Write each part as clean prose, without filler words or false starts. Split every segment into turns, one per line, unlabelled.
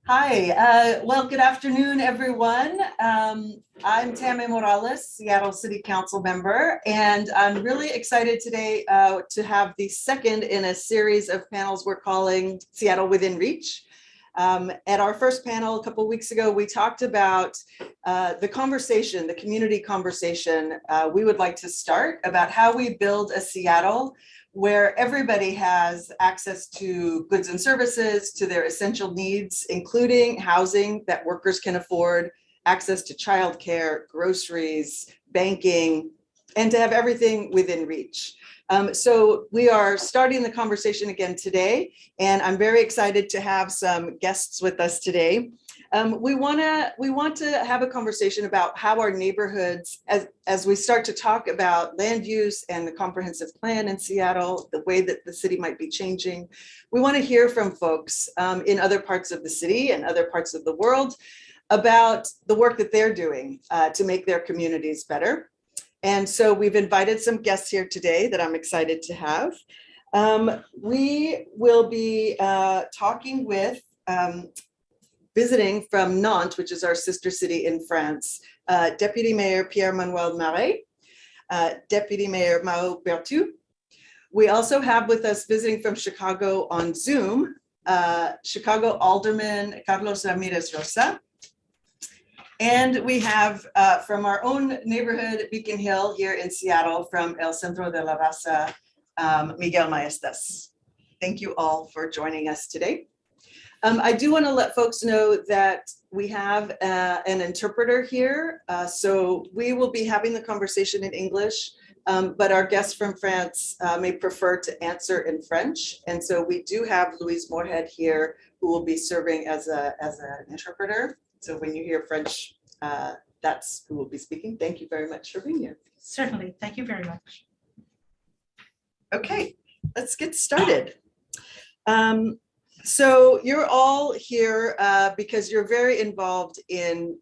Hi, well, good afternoon, everyone. I'm Tammy Morales, Seattle City Council member, and I'm really excited today to have the second in a series of panels we're calling Seattle Within Reach. At our first panel a couple of weeks ago, we talked about the conversation, the community conversation we would like to start about how we build a Seattle where everybody has access to goods and services, to their essential needs, including housing that workers can afford, access to childcare, groceries, banking, and to have everything within reach. So we are starting the conversation again today, and I'm very excited to have some guests with us today. We want to have a conversation about how our neighborhoods, as we start to talk about land use and the comprehensive plan in Seattle, the way that the city might be changing. We want to hear from folks in other parts of the city and other parts of the world about the work that they're doing to make their communities better. And so we've invited some guests here today that I'm excited to have. We will be talking with visiting from Nantes, which is our sister city in France, Deputy Mayor Pierre Marais, Deputy Mayor Mahaut Bertu. We also have with us visiting from Chicago on Zoom, Chicago Alderman Carlos Ramirez-Rosa. And we have from our own neighborhood, Beacon Hill here in Seattle, from El Centro de la Raza, Miguel Maestas. Thank you all for joining us today. I do want to let folks know that we have an interpreter here. So we will be having the conversation in English, but our guests from France may prefer to answer in French. And so we do have Louise Moorhead here, who will be serving as an interpreter. So when you hear French, that's who will be speaking. Thank you very much for being here.
Certainly, thank you very much.
Okay, let's get started. So you're all here because you're very involved in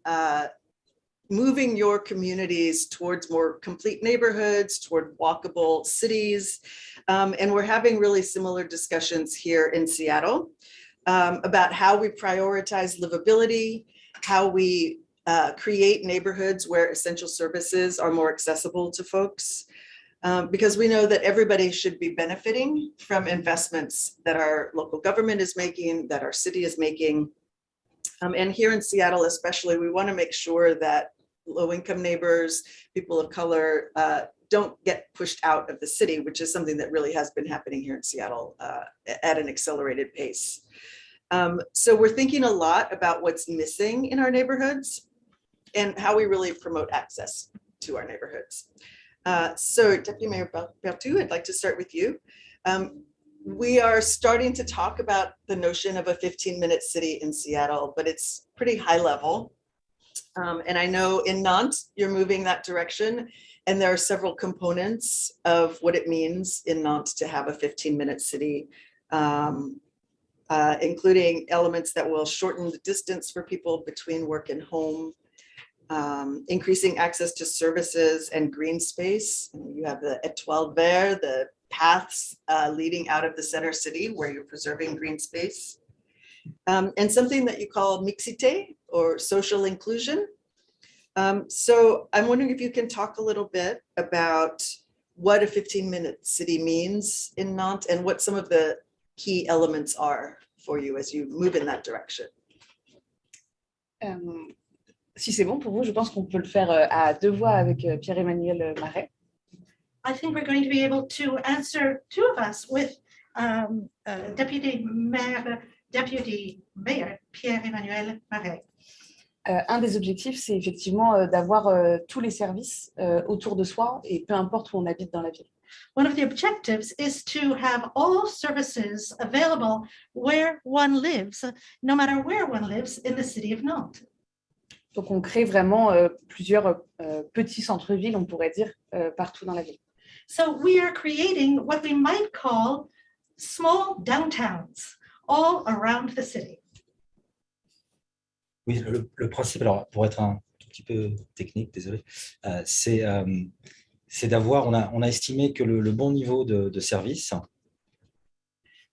moving your communities towards more complete neighborhoods, toward walkable cities. And we're having really similar discussions here in Seattle about how we prioritize livability, how we create neighborhoods where essential services are more accessible to folks. Because we know that everybody should be benefiting from investments that our local government is making, that our city is making. And here in Seattle especially, we want to make sure that low-income neighbors, people of color, don't get pushed out of the city, which is something that really has been happening here in Seattle at an accelerated pace. So we're thinking a lot about what's missing in our neighborhoods and how we really promote access to our neighborhoods. So Deputy Mayor Bertu, I'd like to start with you. We are starting to talk about the notion of a 15-minute city in Seattle, but it's pretty high level. And I know in Nantes, you're moving that direction, and there are several components of what it means in Nantes to have a 15-minute city, including elements that will shorten the distance for people between work and home, increasing access to services and green space. You have the étoile vert, the paths leading out of the center city where you're preserving green space. And something that you call mixité, or social inclusion. So I'm wondering if you can talk a little bit about what a 15-minute city means in Nantes and what some of the key elements are for you as you move in that direction.
Si c'est bon pour vous, je pense qu'on peut le faire à deux voix avec Pierre-Emmanuel Marais.
I think we're going to be able to answer two of us with Deputy Mayor Pierre-Emmanuel Marais.
Un des objectifs, c'est effectivement d'avoir tous les services autour de soi et peu importe où on habite dans la ville.
One of the objectives is to have all services available where one lives, no matter where one lives in the city of Nantes.
Donc on crée vraiment plusieurs petits centres-villes, on pourrait dire, partout dans la ville.
So we are creating what we might call small downtowns all around the city.
Oui, le principe, alors pour être un tout petit peu technique, désolé, c'est d'avoir, on a estimé que le bon niveau de service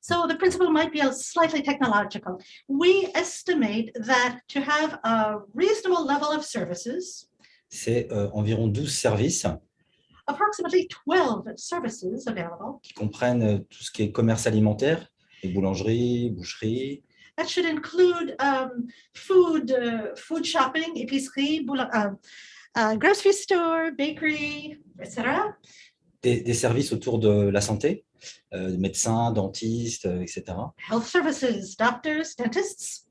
So the principle might be slightly technological. We estimate that to have a reasonable level of services,
c'est environ 12 services
approximately 12 services available,
qui comprennent tout ce qui est commerce alimentaire, les boulangeries, boucheries,
that should include food shopping, épicerie, grocery store, bakery, etc.
des services autour de la santé, médecins, dentistes, etc.
Health services, doctors, dentists,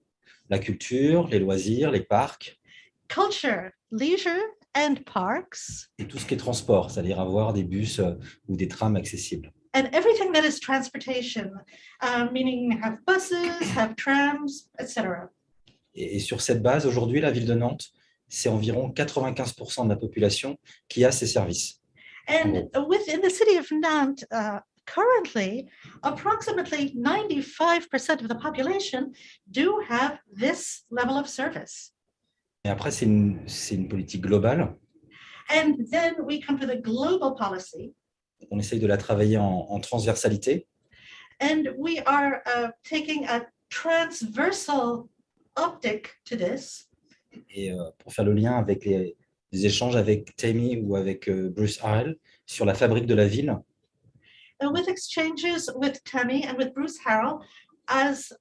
La culture, les loisirs, les parcs,
culture, leisure, and parks,
et tout ce qui est transport, c'est-à-dire avoir des bus ou des trams accessibles.
and everything that is transportation, meaning have buses, have trams, etc.
Et sur cette base, aujourd'hui, la ville de Nantes, c'est environ 95% de la population qui a ces services.
And within the city of Nantes, currently, approximately 95% of the population do have this level of service.
Et après, c'est une politique globale.
And then we come to the global policy,
On essaye de la travailler en transversalité.
and we are taking a transversal optic to this.
Et pour faire le lien avec les échanges avec Tammy ou avec Bruce Harrell sur la fabrique de la ville,
With exchanges with Tammy and with Bruce Harrell, as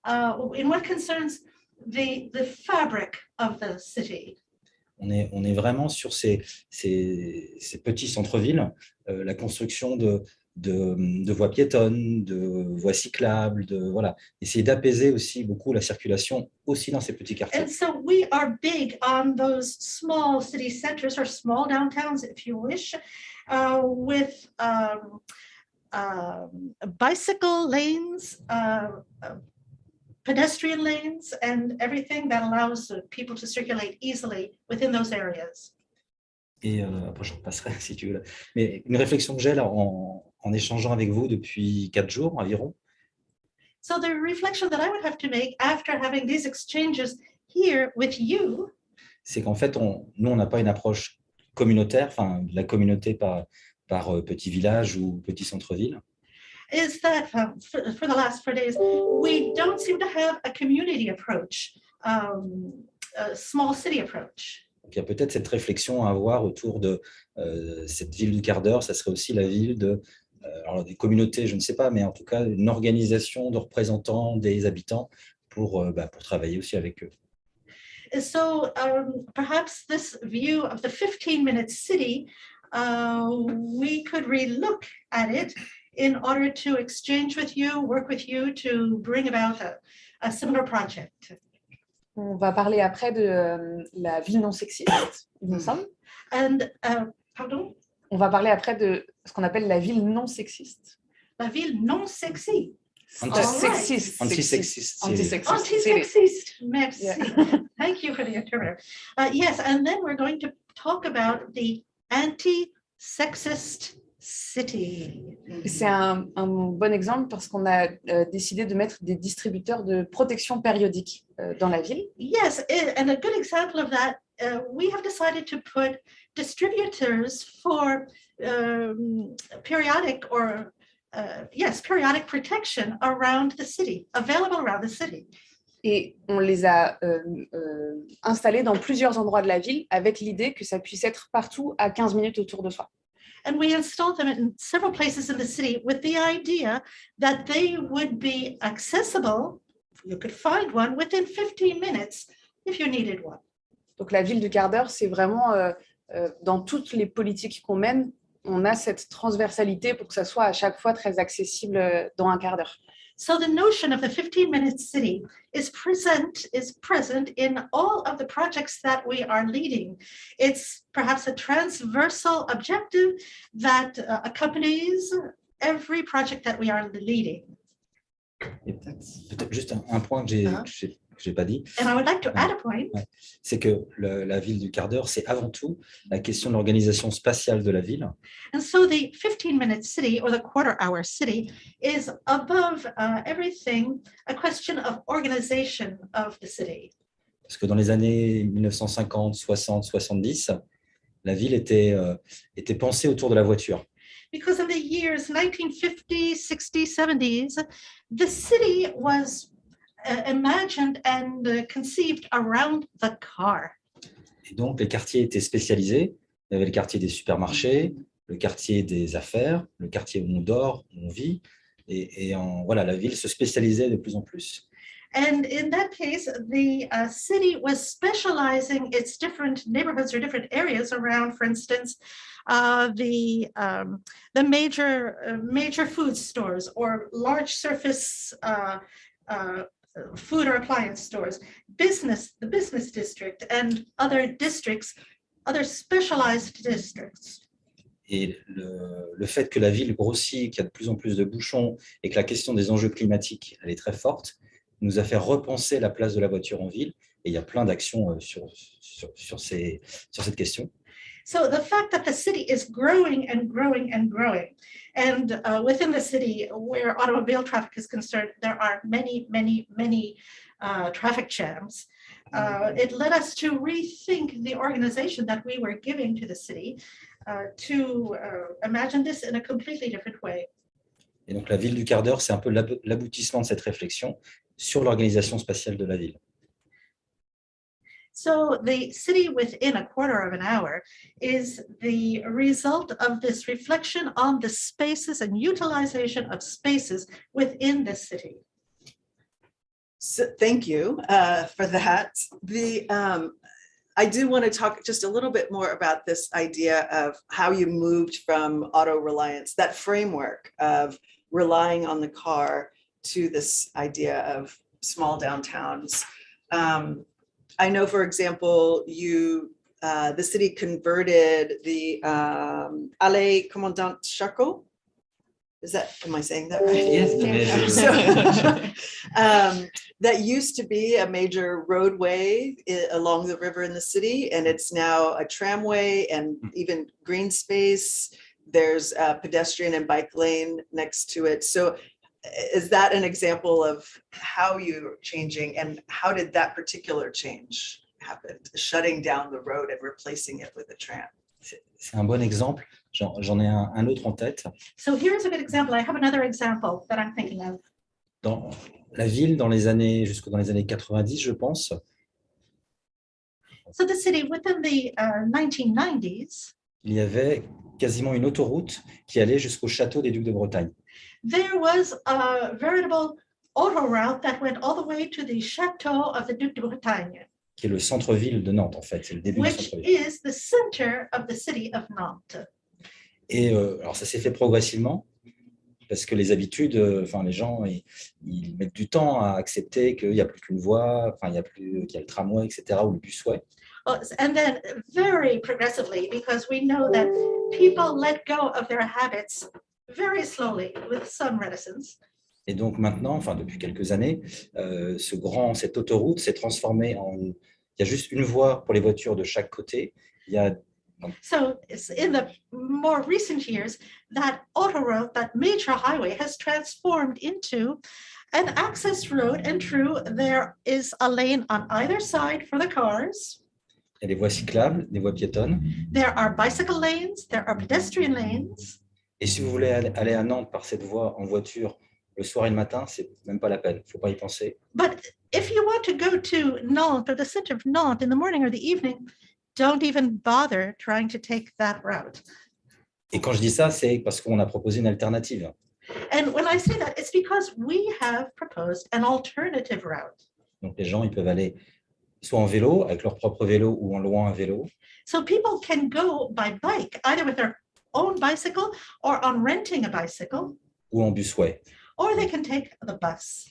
in what concerns the fabric of the city.
on est vraiment sur ces petits centres-villes, la construction de voies piétonnes, de voies cyclables, voilà, essayer d'apaiser aussi beaucoup la circulation aussi dans ces petits quartiers.
And so we are big on those small city centers or small downtowns, if you wish, with bicycle lanes, pedestrian lanes, and everything that allows people to circulate easily within those areas.
Et après, je repasserai si tu veux. Mais une réflexion que j'ai là en échangeant avec vous depuis 4 jours environ,
So the reflection that I would have to make after having these exchanges here with you
c'est qu'en fait, nous, on n'a pas une approche communautaire, enfin, de la communauté par petit village ou petit centre-ville.
is that for the last 4 days, we don't seem to have a community approach, a small city approach.
Donc, il y a peut-être cette réflexion à avoir autour de cette ville du quart d'heure. Ça serait aussi la ville alors des communautés, je ne sais pas, mais en tout cas, une organisation de représentants des habitants pour travailler aussi avec eux.
So perhaps this view of the 15-minute city, we could relook at it in order to exchange with you, work with you to bring about a similar project.
On va parler après de la ville non sexiste, il me semble.
And, pardon?
On va parler après de ce qu'on appelle la ville non sexiste.
La ville non sexy.
Sexiste.
Anti-sexiste.
Anti-sexist. Merci.
Yeah.
Thank you for the interpreter. Yes, and then we're going to talk about the anti-sexist city.
C'est un bon exemple parce qu'on a décidé de mettre des distributeurs de protection périodique dans la ville.
Yes, and a good example of that, we have decided to put distributors for periodic protection around the city, available around the city.
Et on les a installés dans plusieurs endroits de la ville avec l'idée que ça puisse être partout à 15 minutes autour de soi.
And we installed them in several places in the city with the idea that they would be accessible. You could find one within 15 minutes if you needed one.
Donc la ville du quart d'heure, c'est vraiment dans toutes les politiques qu'on mène, on a cette transversalité pour que ça soit à chaque fois très accessible dans un quart d'heure.
So the notion of the 15-minute city is present in all of the projects that we are leading. It's perhaps a transversal objective that accompanies every project that we are leading.
Et peut-être juste un point que j'ai pas dit.
And I would like to add a point.
Ouais. C'est que la ville du quart d'heure, c'est avant tout la question de l'organisation spatiale de la ville.
And so the 15-minute city or the quarter-hour city is above everything a question of organization of the city.
Parce que dans les années 1950, 60, 70, la ville était pensée autour de la voiture.
because in the years 1950, 60, 70s, the city was imagined and conceived around the car.
Et donc, les quartiers étaient spécialisés. Il y avait le quartier des supermarchés, le quartier des affaires, le quartier où on dort, où on vit. Voilà, la ville se spécialisait de plus en plus.
And in that case, the city was specializing its different neighborhoods or different areas around, for instance, the major food stores or large surface food or appliance stores, the business district, and other districts, other specialized districts.
Et le fait que la ville grossit, qu'il y a de plus en plus de bouchons et que la question des enjeux climatiques, elle est très forte, nous a fait repenser la place de la voiture en ville. Et il y a plein d'actions sur cette question.
So the fact that the city is growing and growing and growing, and within the city where automobile traffic is concerned, there are many traffic jams. It led us to rethink the organization that we were giving to the city to imagine this in a completely different way.
Et donc la ville du quart d'heure, c'est un peu l'aboutissement de cette réflexion sur l'organisation spatiale de la ville.
So the city within a quarter of an hour is the result of this reflection on the spaces and utilization of spaces within the city.
So, thank you for that. I do want to talk just a little bit more about this idea of how you moved from auto reliance, that framework of relying on the car, to this idea of small downtowns. I know, for example, the city converted the Allée Commandant Charcot. Am I saying that right?
Yes.
So, that used to be a major roadway along the river in the city, and it's now a tramway and even green space. There's a pedestrian and bike lane next to it. So is that an example of how you're changing, and how did that particular change happen? Shutting down the road and replacing it with a tram.
C'est un bon exemple. J'en ai un autre en tête.
So here's a good example. I have another example that I'm thinking of.
Dans la ville, jusque dans les années 90, je pense.
So the city within the 1990s,
il y avait quasiment une autoroute qui allait jusqu'au château des Ducs de Bretagne.
There was a veritable autoroute that went all the way to the château of the Ducs de Bretagne,
qui est le centre-ville de Nantes, en fait. C'est le début du
which
centre-ville.
is the center of the city of Nantes.
Et alors, ça s'est fait progressivement, parce que les habitudes, les gens, ils mettent du temps à accepter qu'il n'y a plus qu'une voie, qu'il y a le tramway, etc., ou le busway.
And then very progressively, because we know that people let go of their habits very slowly with some reticence.
Et donc maintenant, depuis quelques années, cette autoroute s'est transformée il y a juste une voie pour les voitures de chaque côté.
So in the more recent years, that autoroute, that major highway, has transformed into an access road, and true, there is a lane on either side for the cars.
Il y a des voies cyclables, des voies piétonnes.
There are bicycle lanes, there are pedestrian lanes.
Et si vous voulez aller à Nantes par cette voie en voiture le soir et le matin, c'est même pas la peine. Il ne faut pas y penser.
But if you want to go to Nantes or the center of Nantes in the morning or the evening, don't even bother trying to take that route.
Et quand je dis ça, c'est parce qu'on a proposé une alternative.
And when I say that, it's because we have proposed an alternative route.
Donc les gens, ils peuvent aller soit en vélo, avec leur propre vélo, ou en louant un vélo.
So people can go by bike, either with their own bicycle or on renting a bicycle.
Ou en busway.
Or they can take the bus.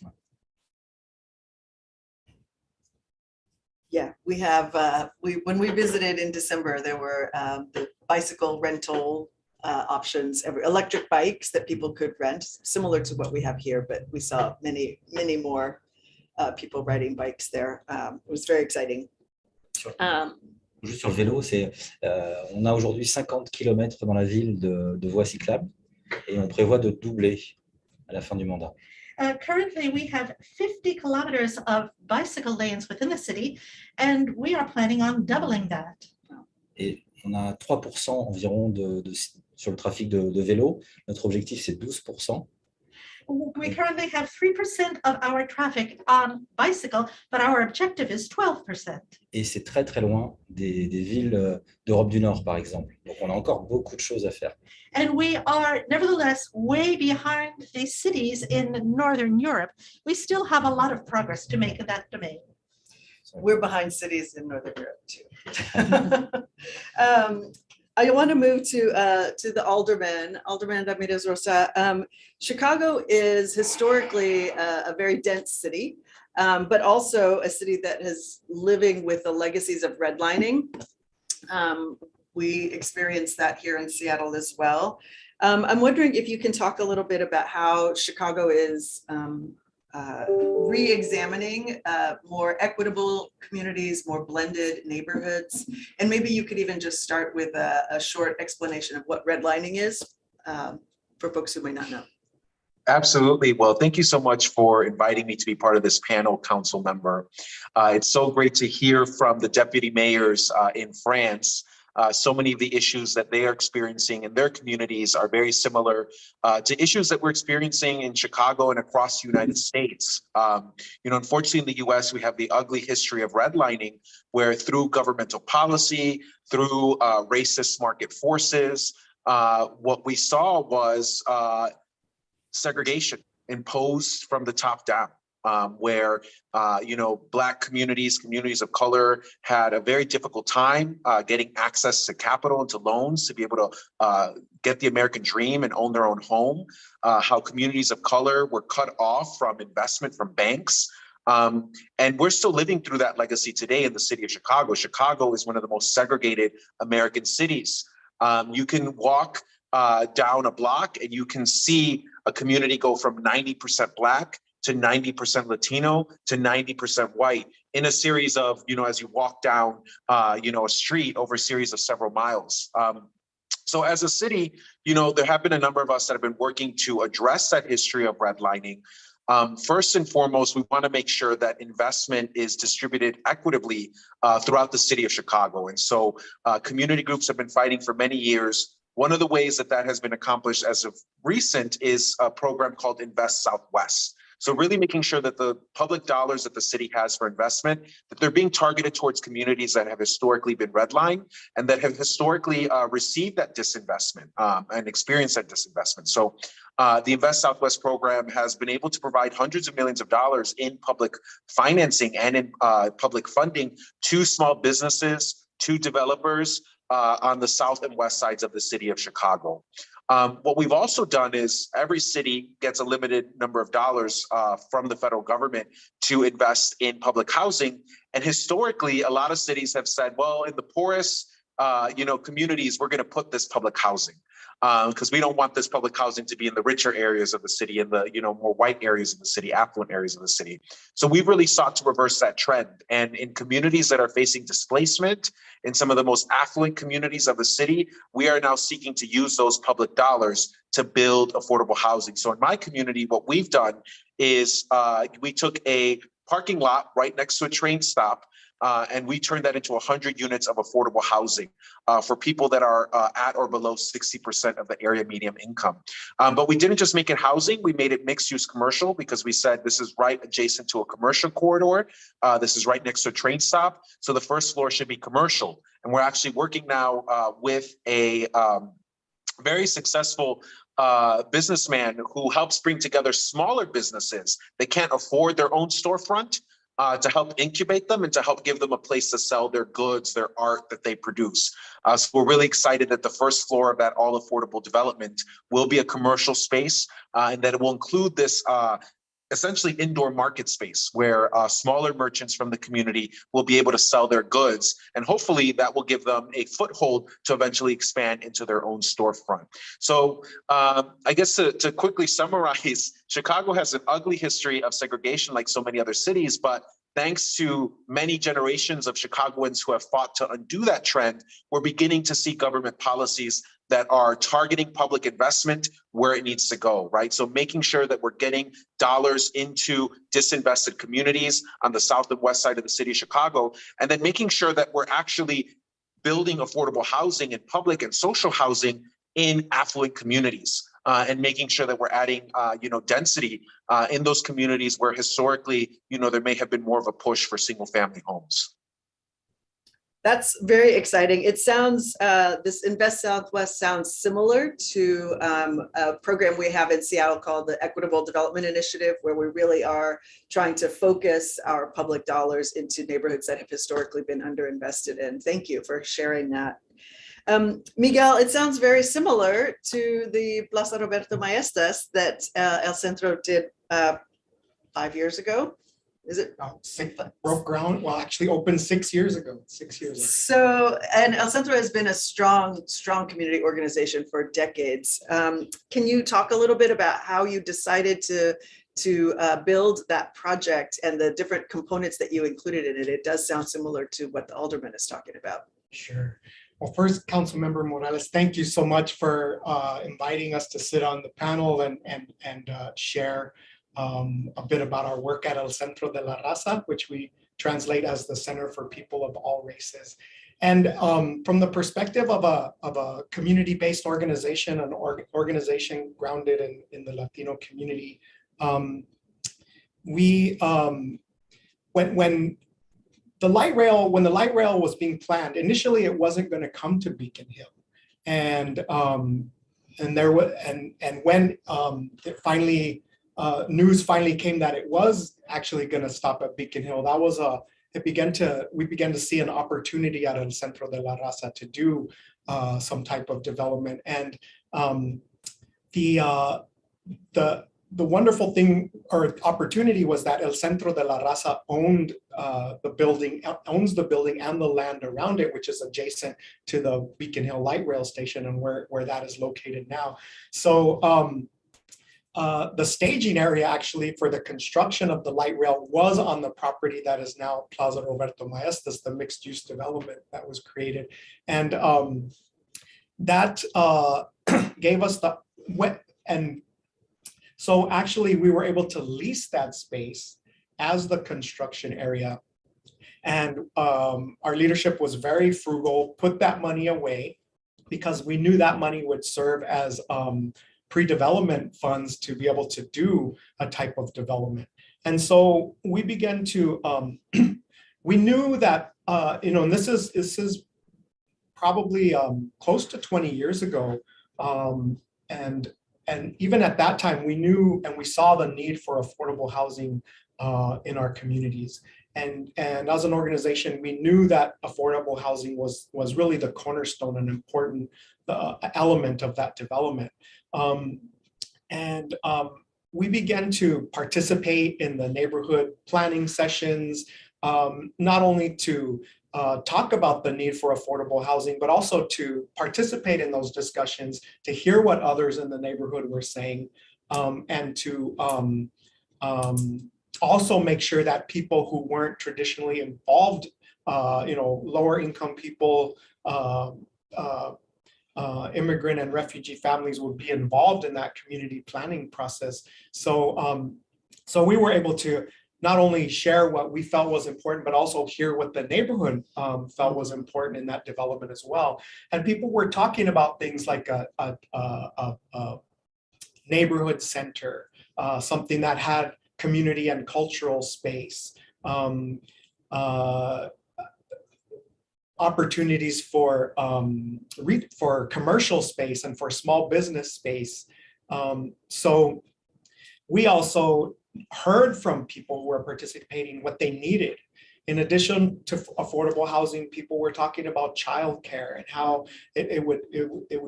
Yeah, we have, when we visited in December, there were the bicycle rental options, electric bikes that people could rent, similar to what we have here, but we saw many more people riding bikes there. It was very exciting.
Juste sur le vélo, on a aujourd'hui 50 km dans la ville de voies cyclables et on prévoit de doubler à la fin du mandat.
Currently, we have 50 kilometers of bicycle lanes within the city, and we are planning on doubling that.
Et on a 3% environ sur le trafic de vélo. Notre objectif, c'est 12%.
We currently have 3% of our traffic on bicycle, but our objective is 12%.
Et c'est très, très loin des villes d'Europe du Nord, par exemple. Donc, on a encore beaucoup de choses à faire.
And we are nevertheless way behind the cities in Northern Europe. We still have a lot of progress to make in that domain.
We're behind cities in Northern Europe too. I want to move to the Alderman Ramirez-Rosa. Chicago is historically a very dense city, but also a city that is living with the legacies of redlining. We experienced that here in Seattle as well. I'm wondering if you can talk a little bit about how Chicago is re-examining more equitable communities, more blended neighborhoods. And maybe you could even just start with a short explanation of what redlining is for folks who may not know.
Absolutely. Well, thank you so much for inviting me to be part of this panel, council member. It's so great to hear from the deputy mayors in France. So many of the issues that they are experiencing in their communities are very similar to issues that we're experiencing in Chicago and across the United States. Unfortunately, in the US, we have the ugly history of redlining, where through governmental policy, through racist market forces, what we saw was segregation imposed from the top down. Where Black communities of color had a very difficult time getting access to capital and to loans to be able to get the American dream and own their own home. How communities of color were cut off from investment from banks. And we're still living through that legacy today in the city of Chicago. Chicago is one of the most segregated American cities. You can walk down a block and you can see a community go from 90% Black to 90% Latino to 90% white in a series of, as you walk down, a street over a series of several miles. So as a city, there have been a number of us that have been working to address that history of redlining. First and foremost, we want to make sure that investment is distributed equitably throughout the city of Chicago. And so community groups have been fighting for many years. One of the ways that has been accomplished as of recent is a program called Invest Southwest. So really making sure that the public dollars that the city has for investment, that they're being targeted towards communities that have historically been redlined and that have historically received that disinvestment and experienced that disinvestment. So the Invest Southwest program has been able to provide hundreds of millions of dollars in public financing and in public funding to small businesses, to developers on the south and west sides of the city of Chicago. What we've also done is every city gets a limited number of dollars from the federal government to invest in public housing. And historically, a lot of cities have said, well, in the poorest communities, we're going to put this public housing because we don't want this public housing to be in the richer areas of the city, in the more white areas of the city, affluent areas of the city. So we've really sought to reverse that trend. And in communities that are facing displacement, in some of the most affluent communities of the city, we are now seeking to use those public dollars to build affordable housing. So in my community, what we've done is we took a parking lot right next to a train stop and we turned that into 100 units of affordable housing for people that are at or below 60% of the area median income. But we didn't just make it housing, we made it mixed use commercial because we said this is right adjacent to a commercial corridor. This is right next to a train stop. So the first floor should be commercial. And we're actually working now with a very successful businessman who helps bring together smaller businesses that can't afford their own storefront to help incubate them and to help give them a place to sell their goods, their art that they produce. So we're really excited that the first floor of that all affordable development will be a commercial space and that it will include this essentially indoor market space where smaller merchants from the community will be able to sell their goods. And hopefully that will give them a foothold to eventually expand into their own storefront. So I guess to quickly summarize, Chicago has an ugly history of segregation like so many other cities, but thanks to many generations of Chicagoans who have fought to undo that trend, we're beginning to see government policies that are targeting public investment where it needs to go, right? So making sure that we're getting dollars into disinvested communities on the south and west side of the city of Chicago, and then making sure that we're actually building affordable housing and public and social housing in affluent communities and making sure that we're adding, density in those communities where historically, there may have been more of a push for single family homes.
That's very exciting. It sounds, this Invest Southwest sounds similar to a program we have in Seattle called the Equitable Development Initiative, where we really are trying to focus our public dollars into neighborhoods that have historically been underinvested in. Thank you for sharing that. Miguel, it sounds very similar to the Plaza Roberto Maestas that El Centro did 5 years ago. Is it?
Broke ground, well, actually opened 6 years ago, 6 years ago.
So, and El Centro has been a strong community organization for decades. Can you talk a little bit about how you decided to build that project and the different components that you included in it? It does sound similar to what the Alderman is talking about.
Sure. Well, first, Councilmember Morales, thank you so much for inviting us to sit on the panel and share a bit about our work at El Centro de la Raza, which we translate as the Center for People of All Races. And from the perspective of a community-based organization, an organization grounded in the Latino community, when the light rail was being planned, initially it wasn't going to come to Beacon Hill, and when news finally came that it was actually going to stop at Beacon Hill, that was we began to see an opportunity at El Centro de la Raza to do some type of development. And the wonderful thing or opportunity was that El Centro de la Raza owns the building and the land around it, which is adjacent to the Beacon Hill Light Rail Station and where that is located now. So the staging area actually for the construction of the light rail was on the property that is now Plaza Roberto Maestas, the mixed use development that was created. And that gave us so actually we were able to lease that space as the construction area. And our leadership was very frugal, put that money away because we knew that money would serve as pre-development funds to be able to do a type of development. And so we began to, we knew that, and this is probably close to 20 years ago. And even at that time, we knew and we saw the need for affordable housing in our communities. And as an organization, we knew that affordable housing was really the cornerstone and important element of that development. We began to participate in the neighborhood planning sessions, not only to talk about the need for affordable housing, but also to participate in those discussions, to hear what others in the neighborhood were saying, and to also make sure that people who weren't traditionally involved, lower income people, immigrant and refugee families would be involved in that community planning process. So we were able to not only share what we felt was important, but also hear what the neighborhood felt was important in that development as well. And people were talking about things like a neighborhood center, something that had community and cultural space, opportunities for commercial space and for small business space. So we also heard from people who were participating what they needed. In addition to affordable housing, people were talking about childcare and how it would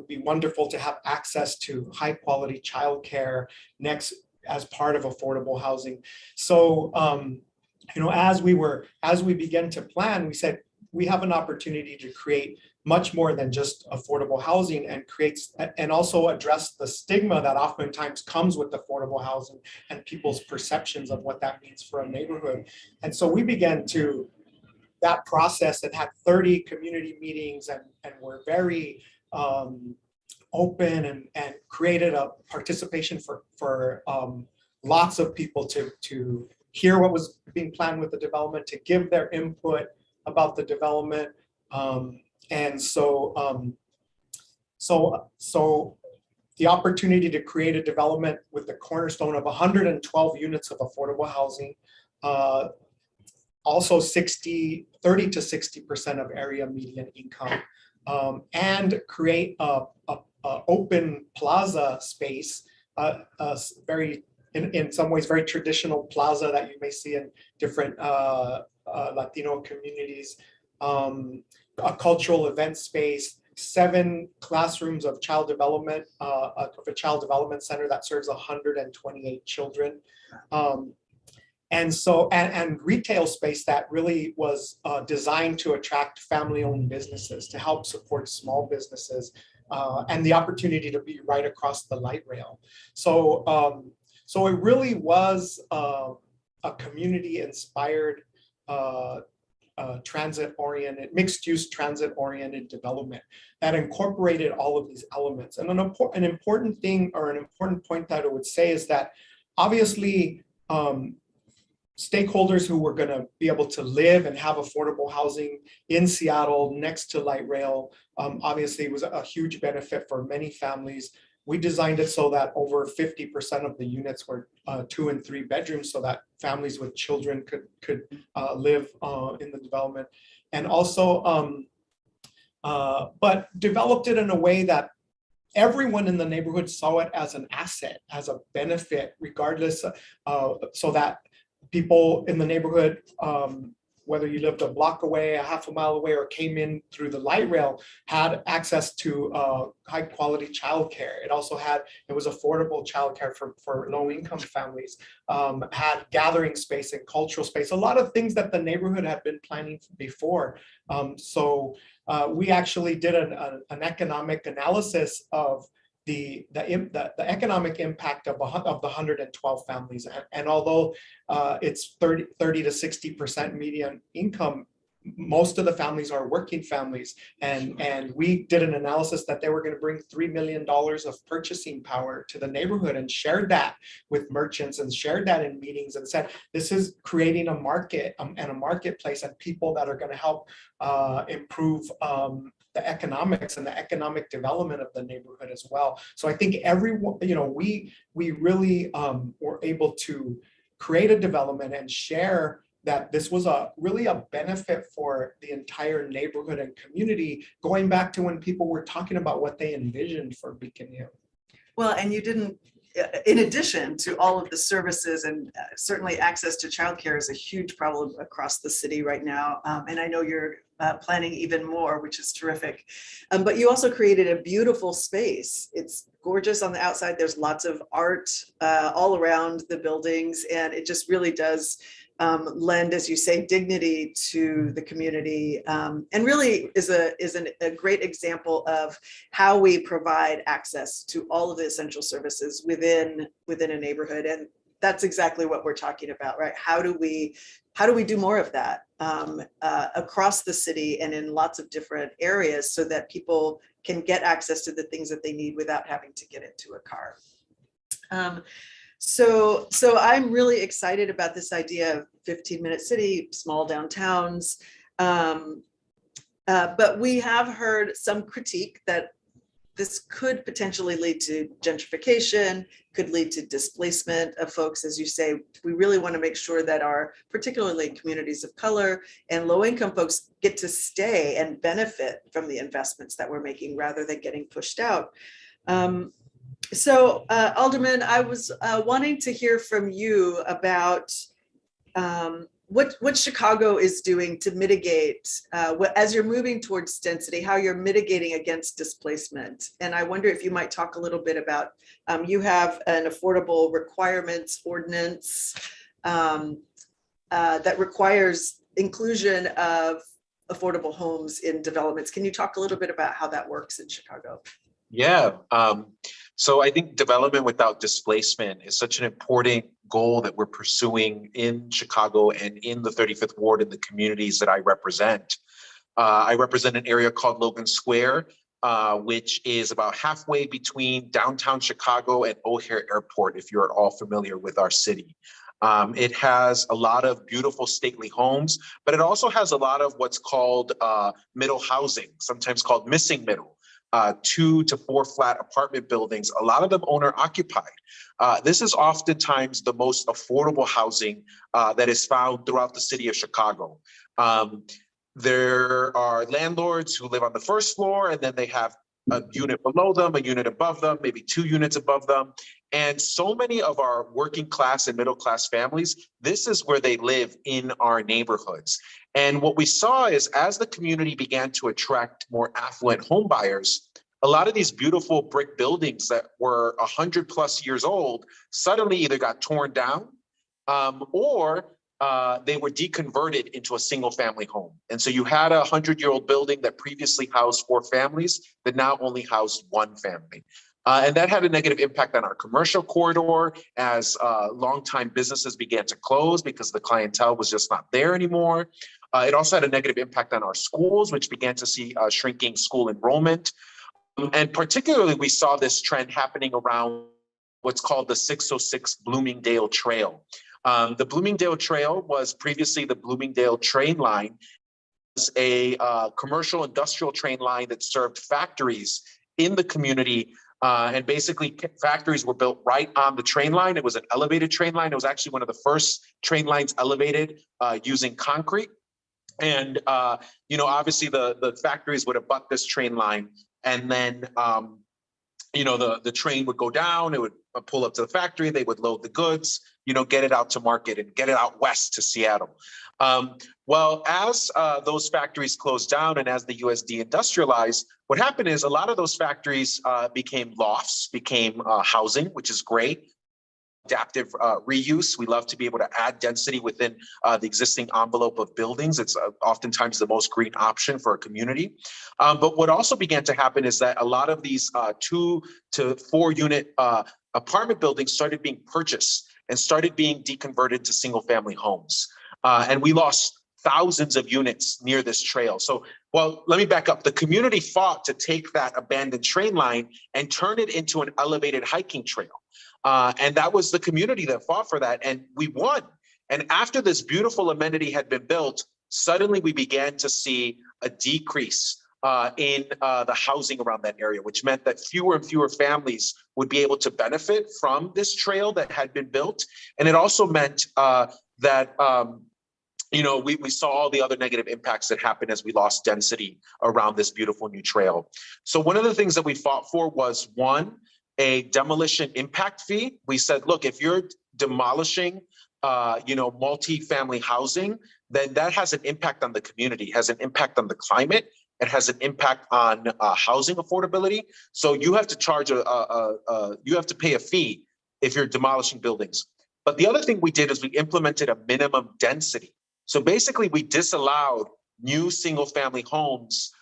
be wonderful to have access to high quality childcare next as part of affordable housing. So as we began to plan, we said we have an opportunity to create much more than just affordable housing and also address the stigma that oftentimes comes with affordable housing and people's perceptions of what that means for a neighborhood. And so we began that process and had 30 community meetings and were very open and created a participation for lots of people to hear what was being planned with the development, to give their input about the development. And so So the opportunity to create a development with the cornerstone of 112 units of affordable housing, also 30 to 60% of area median income, and create a open plaza space, very in some ways very traditional plaza that you may see in different Latino communities, a cultural event space, 7 classrooms of child development, of a child development center that serves 128 children. And retail space that really was designed to attract family-owned businesses, to help support small businesses, and the opportunity to be right across the light rail. So it really was a community-inspired, transit-oriented, mixed-use transit-oriented development that incorporated all of these elements. And an important thing, or an important point that I would say, is that obviously stakeholders who were going to be able to live and have affordable housing in Seattle next to light rail, obviously was a huge benefit for many families. We designed it so that over 50% of the units were 2 and 3 bedrooms, so that families with children could live in the development. And also, but developed it in a way that everyone in the neighborhood saw it as an asset, as a benefit, regardless, so that people in the neighborhood, whether you lived a block away, a half a mile away, or came in through the light rail, had access to high quality childcare. It was affordable childcare for low income families, had gathering space and cultural space, a lot of things that the neighborhood had been planning before. So we actually did an economic analysis of the economic impact of the 112 families. And although it's 30 to 60% median income, most of the families are working families. And we did an analysis that they were going to bring $3 million of purchasing power to the neighborhood, and shared that with merchants, and shared that in meetings, and said, this is creating a market and a marketplace, and people that are going to help improve the economics and the economic development of the neighborhood as well. So I think everyone, we really were able to create a development and share that this was really a benefit for the entire neighborhood and community, going back to when people were talking about what they envisioned for Beacon Hill.
Well, and you didn't, in addition to all of the services, and certainly access to childcare is a huge problem across the city right now. And I know you're planning even more, which is terrific. But you also created a beautiful space. It's gorgeous on the outside. There's lots of art all around the buildings, and it just really does lend, as you say, dignity to the community, and really is a great example of how we provide access to all of the essential services within a neighborhood. And that's exactly what we're talking about, right? How do we do more of that across the city and in lots of different areas, so that people can get access to the things that they need without having to get into a car? So I'm really excited about this idea of 15-minute city, small downtowns. But we have heard some critique that this could potentially lead to gentrification, could lead to displacement of folks. As you say, we really want to make sure that our, particularly communities of color and low-income folks, get to stay and benefit from the investments that we're making, rather than getting pushed out. So Alderman, I was wanting to hear from you about what Chicago is doing to mitigate, as you're moving towards density, how you're mitigating against displacement. And I wonder if you might talk a little bit about, you have an affordable requirements ordinance that requires inclusion of affordable homes in developments. Can you talk a little bit about how that works in Chicago?
Yeah. So I think development without displacement is such an important goal that we're pursuing in Chicago and in the 35th Ward and the communities that I represent. I represent an area called Logan Square, which is about halfway between downtown Chicago and O'Hare Airport, if you're all familiar with our city. It has a lot of beautiful stately homes, but it also has a lot of what's called middle housing, sometimes called missing middle. 2 to 4 flat apartment buildings, a lot of them owner occupied. This is oftentimes the most affordable housing that is found throughout the city of Chicago. There are landlords who live on the first floor, and then they have a unit below them, a unit above them, maybe 2 units above them. And so many of our working class and middle class families, this is where they live in our neighborhoods. And what we saw is as the community began to attract more affluent home buyers, a lot of these beautiful brick buildings that were 100+ years old suddenly either got torn down or they were deconverted into a single family home. And so you had a 100-year-old building that previously housed 4 families that now only housed 1 family. And that had a negative impact on our commercial corridor as longtime businesses began to close because the clientele was just not there anymore. It also had a negative impact on our schools, which began to see shrinking school enrollment. And particularly, we saw this trend happening around what's called the 606 Bloomingdale Trail. The Bloomingdale Trail was previously the Bloomingdale train line. It's a commercial industrial train line that served factories in the community. And basically factories were built right on the train line. It was an elevated train line. It was actually one of the first train lines elevated using concrete. And, obviously the factories would abut this train line. And then, the train would go down, it would pull up to the factory, they would load the goods, get it out to market and get it out west to Seattle. Well, as those factories closed down and as the US deindustrialized, what happened is a lot of those factories became lofts, became housing, which is great. Adaptive reuse. We love to be able to add density within the existing envelope of buildings. It's oftentimes the most green option for a community. But what also began to happen is that a lot of these 2 to 4 unit apartment buildings started being purchased and started being deconverted to single family homes. And we lost thousands of units near this trail. So, well, let me back up. The community fought to take that abandoned train line and turn it into an elevated hiking trail. And that was the community that fought for that, and we won. And after this beautiful amenity had been built, suddenly we began to see a decrease in the housing around that area, which meant that fewer and fewer families would be able to benefit from this trail that had been built. And it also meant that we saw all the other negative impacts that happened as we lost density around this beautiful new trail. So one of the things that we fought for was, one, a demolition impact fee. We said, look, if you're demolishing, multi-family housing, then that has an impact on the community, has an impact on the climate, it has an impact on housing affordability. So you have to charge you have to pay a fee if you're demolishing buildings. But the other thing we did is we implemented a minimum density. So basically, we disallowed new single-family homes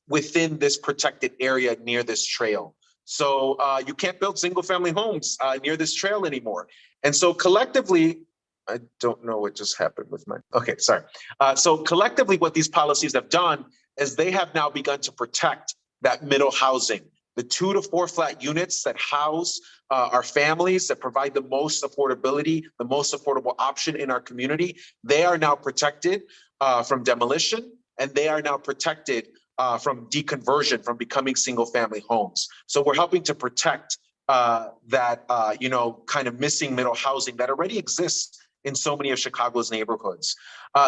within this protected area near this trail. So you can't build single-family homes near this trail anymore. And so collectively, I don't know what just happened with my, okay, sorry. So collectively, what these policies have done is they have now begun to protect that middle housing, the 2 to 4 flat units that house our families, that provide the most affordability, the most affordable option in our community. They are now protected from demolition, and they are now protected from deconversion, from becoming single family homes. So we're helping to protect that, kind of missing middle housing that already exists in so many of Chicago's neighborhoods.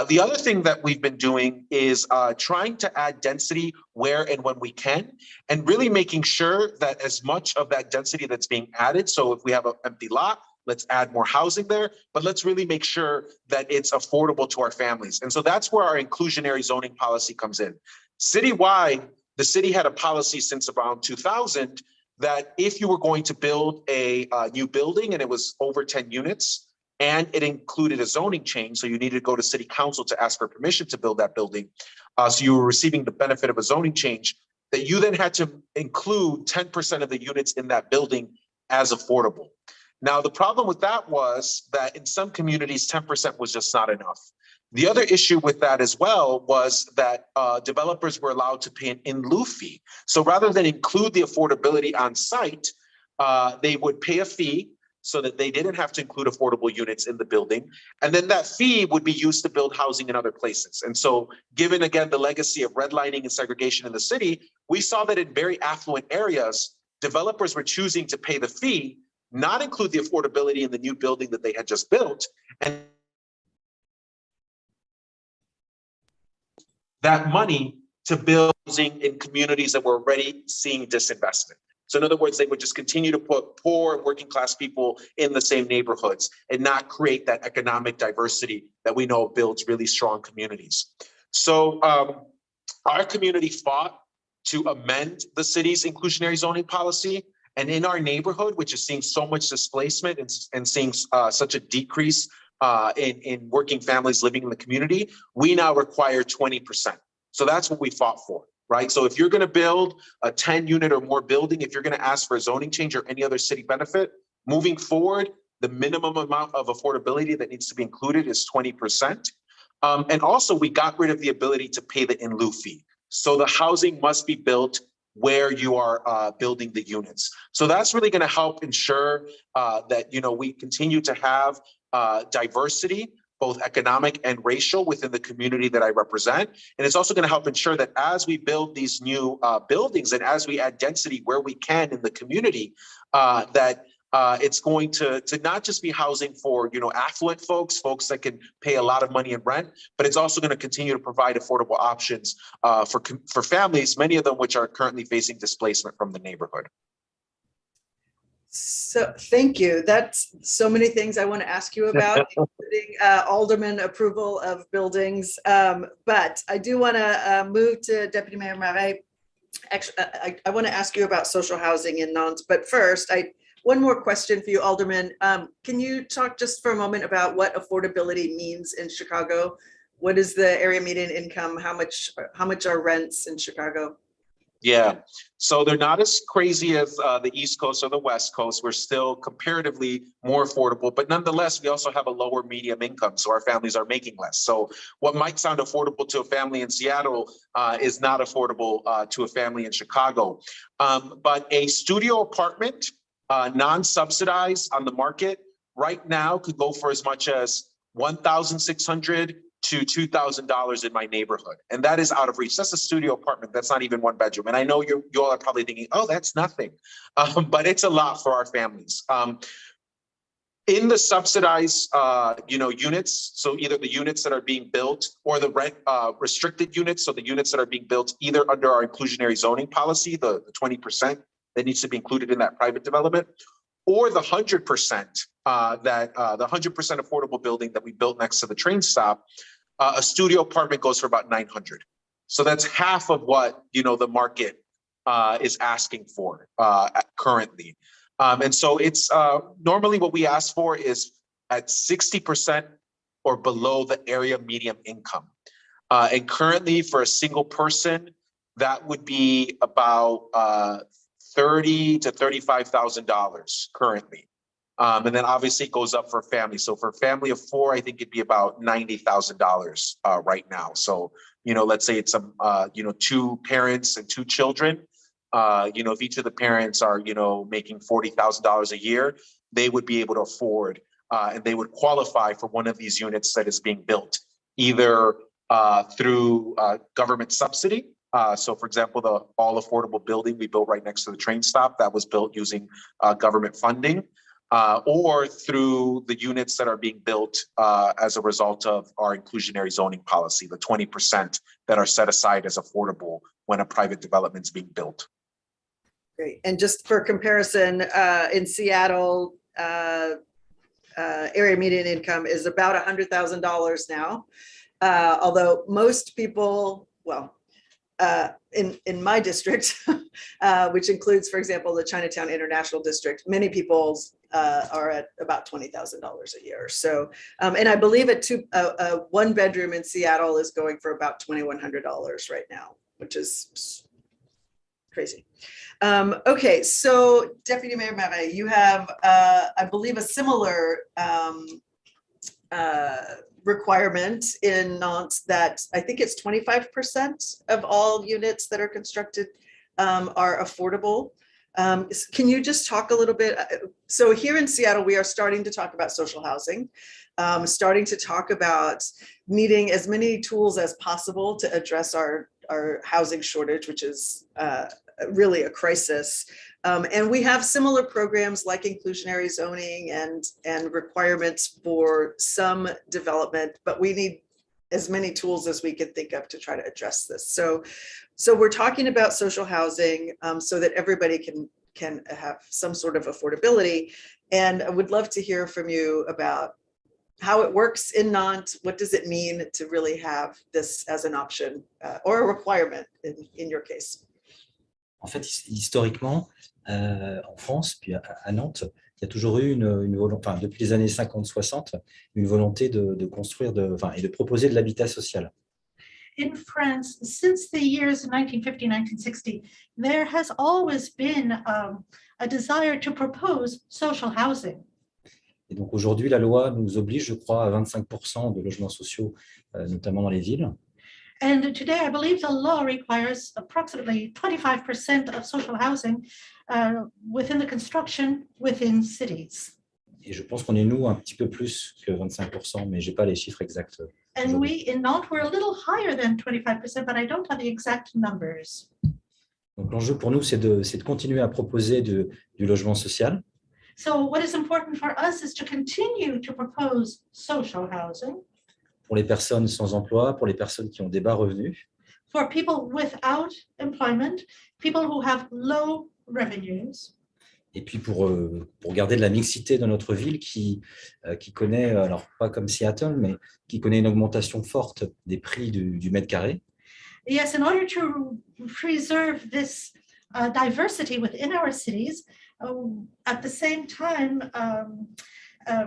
The other thing that we've been doing is trying to add density where and when we can, and really making sure that as much of that density that's being added, so if we have an empty lot, let's add more housing there, but let's really make sure that it's affordable to our families. And so that's where our inclusionary zoning policy comes in. Citywide, the city had a policy since around 2000 that if you were going to build a new building and it was over 10 units, and it included a zoning change, so you needed to go to city council to ask for permission to build that building. So you were receiving the benefit of a zoning change, that you then had to include 10% of the units in that building as affordable. Now, the problem with that was that in some communities, 10% was just not enough. The other issue with that as well was that developers were allowed to pay an in lieu fee. So rather than include the affordability on site, they would pay a fee. so that they didn't have to include affordable units in the building. And then that fee would be used to build housing in other places. And so given, again, the legacy of redlining and segregation in the city, we saw that in very affluent areas, developers were choosing to pay the fee, not include the affordability in the new building that they had just built, and that money to build housing in communities that were already seeing disinvestment. So in other words, they would just continue to put poor and working class people in the same neighborhoods and not create that economic diversity that we know builds really strong communities. So our community fought to amend the city's inclusionary zoning policy. And in our neighborhood, which is seeing so much displacement and seeing such a decrease in working families living in the community, we now require 20%. So that's what we fought for, right? So if you're going to build a 10 unit or more building, if you're going to ask for a zoning change or any other city benefit, moving forward, the minimum amount of affordability that needs to be included is 20%. And also we got rid of the ability to pay the in lieu fee. So the housing must be built where you are building the units. So that's really going to help ensure that, we continue to have diversity, both economic and racial, within the community that I represent. And it's also going to help ensure that as we build these new buildings and as we add density where we can in the community, that it's going to not just be housing for, affluent folks that can pay a lot of money in rent, but it's also going to continue to provide affordable options for families, many of them which are currently facing displacement from the neighborhood.
So thank you. That's so many things I want to ask you about, including Alderman approval of buildings. But I do want to move to Deputy Mayor Marais. Actually, I want to ask you about social housing in Nantes. But first, one more question for you, Alderman. Can you talk just for a moment about what affordability means in Chicago? What is the area median income? How much are rents in Chicago?
Yeah, so they're not as crazy as the East Coast or the West Coast. We're still comparatively more affordable, but nonetheless, we also have a lower medium income, so our families are making less. So what might sound affordable to a family in Seattle is not affordable to a family in Chicago. But a studio apartment, non-subsidized on the market right now could go for as much as $1,600 to $2,000 in my neighborhood. And that is out of reach. That's a studio apartment. That's not even one bedroom. And I know you all are probably thinking, oh, that's nothing. But it's a lot for our families. In the subsidized, units, so either the units that are being built or the rent restricted units, so the units that are being built either under our inclusionary zoning policy, the 20% that needs to be included in that private development, or the 100% the 100% affordable building that we built next to the train stop, a studio apartment goes for about $900. So that's half of what the market is asking for currently. And so it's normally what we ask for is at 60% or below the area median income. And currently for a single person, that would be about $30,000 to $35,000 currently. And then obviously it goes up for family. So for a family of four, I think it'd be about $90,000 right now. So, let's say it's two parents and two children. If each of the parents are, making $40,000 a year, they would be able to afford and they would qualify for one of these units that is being built, either through government subsidy. So for example, the all affordable building we built right next to the train stop, that was built using government funding, or through the units that are being built as a result of our inclusionary zoning policy, the 20% that are set aside as affordable when a private development is being built.
Great. And just for comparison, in Seattle, area median income is about $100,000 now. Although most people, in my district, which includes, for example, the Chinatown International District, many people are at about $20,000 a year. So, and I believe a one bedroom in Seattle is going for about $2,100 right now, which is crazy. Okay, so Deputy Mayor Marais, you have, I believe, a similar requirement in Nantes that I think it's 25% of all units that are constructed are affordable. Can you just talk a little bit? So here in Seattle, we are starting to talk about social housing, starting to talk about needing as many tools as possible to address our housing shortage, which is really a crisis. And we have similar programs like inclusionary zoning and requirements for some development, but we need as many tools as we can think of to try to address this. So we're talking about social housing so that everybody can have some sort of affordability. And I would love to hear from you about how it works in Nantes. What does it mean to really have this as an option or a requirement in your case?
En fait, historiquement, en France, puis à Nantes, il y a toujours eu une volonté, enfin, depuis les années 50-60, une volonté de construire et de proposer de l'habitat social.
In France, since the years 1950-1960, there has always been a desire to propose social housing.
Et donc aujourd'hui, la loi nous oblige, je crois, à 25% de logements sociaux, notamment dans les villes.
And today, I believe the law requires approximately 25% of social housing within the construction within cities.
Et je pense qu'on est, nous, un petit peu plus que 25%, mais je n'ai pas les chiffres exacts.
And we, in Nantes, we're a little higher than 25%, but I don't have the exact numbers.
Donc l'enjeu pour nous, c'est de continuer à proposer du logement social.
So what is important for us is to continue to propose social housing.
Pour les personnes sans emploi, pour les personnes qui ont des bas revenus.
For people without employment, people who have low revenues.
Et puis pour garder de la mixité dans notre ville qui connaît, alors pas comme Seattle, mais qui connaît une augmentation forte des prix du mètre carré.
Yes, in order to preserve this diversity within our cities, at the same time,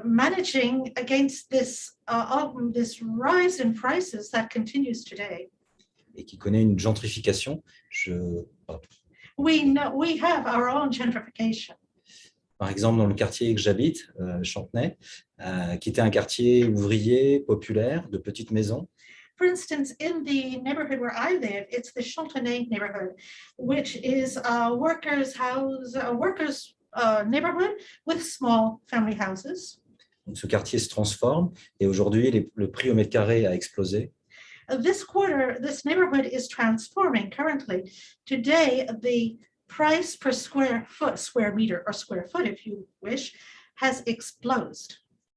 managing against this rise in prices that continues today.
Et qui connaît une gentrification.
We have our own gentrification.
Par exemple, dans le quartier que j'habite, Chantenay, qui était un quartier ouvrier, populaire, de petites maisons.
For instance, in the neighborhood where I live, it's the Chantenay neighborhood, which is a workers' neighborhood with small family houses.
Donc, ce quartier se transforme et aujourd'hui, le prix au mètre carré a explosé.
This quarter, this neighborhood is transforming currently. Today, the price per square meter, or square foot, if you wish, has exploded.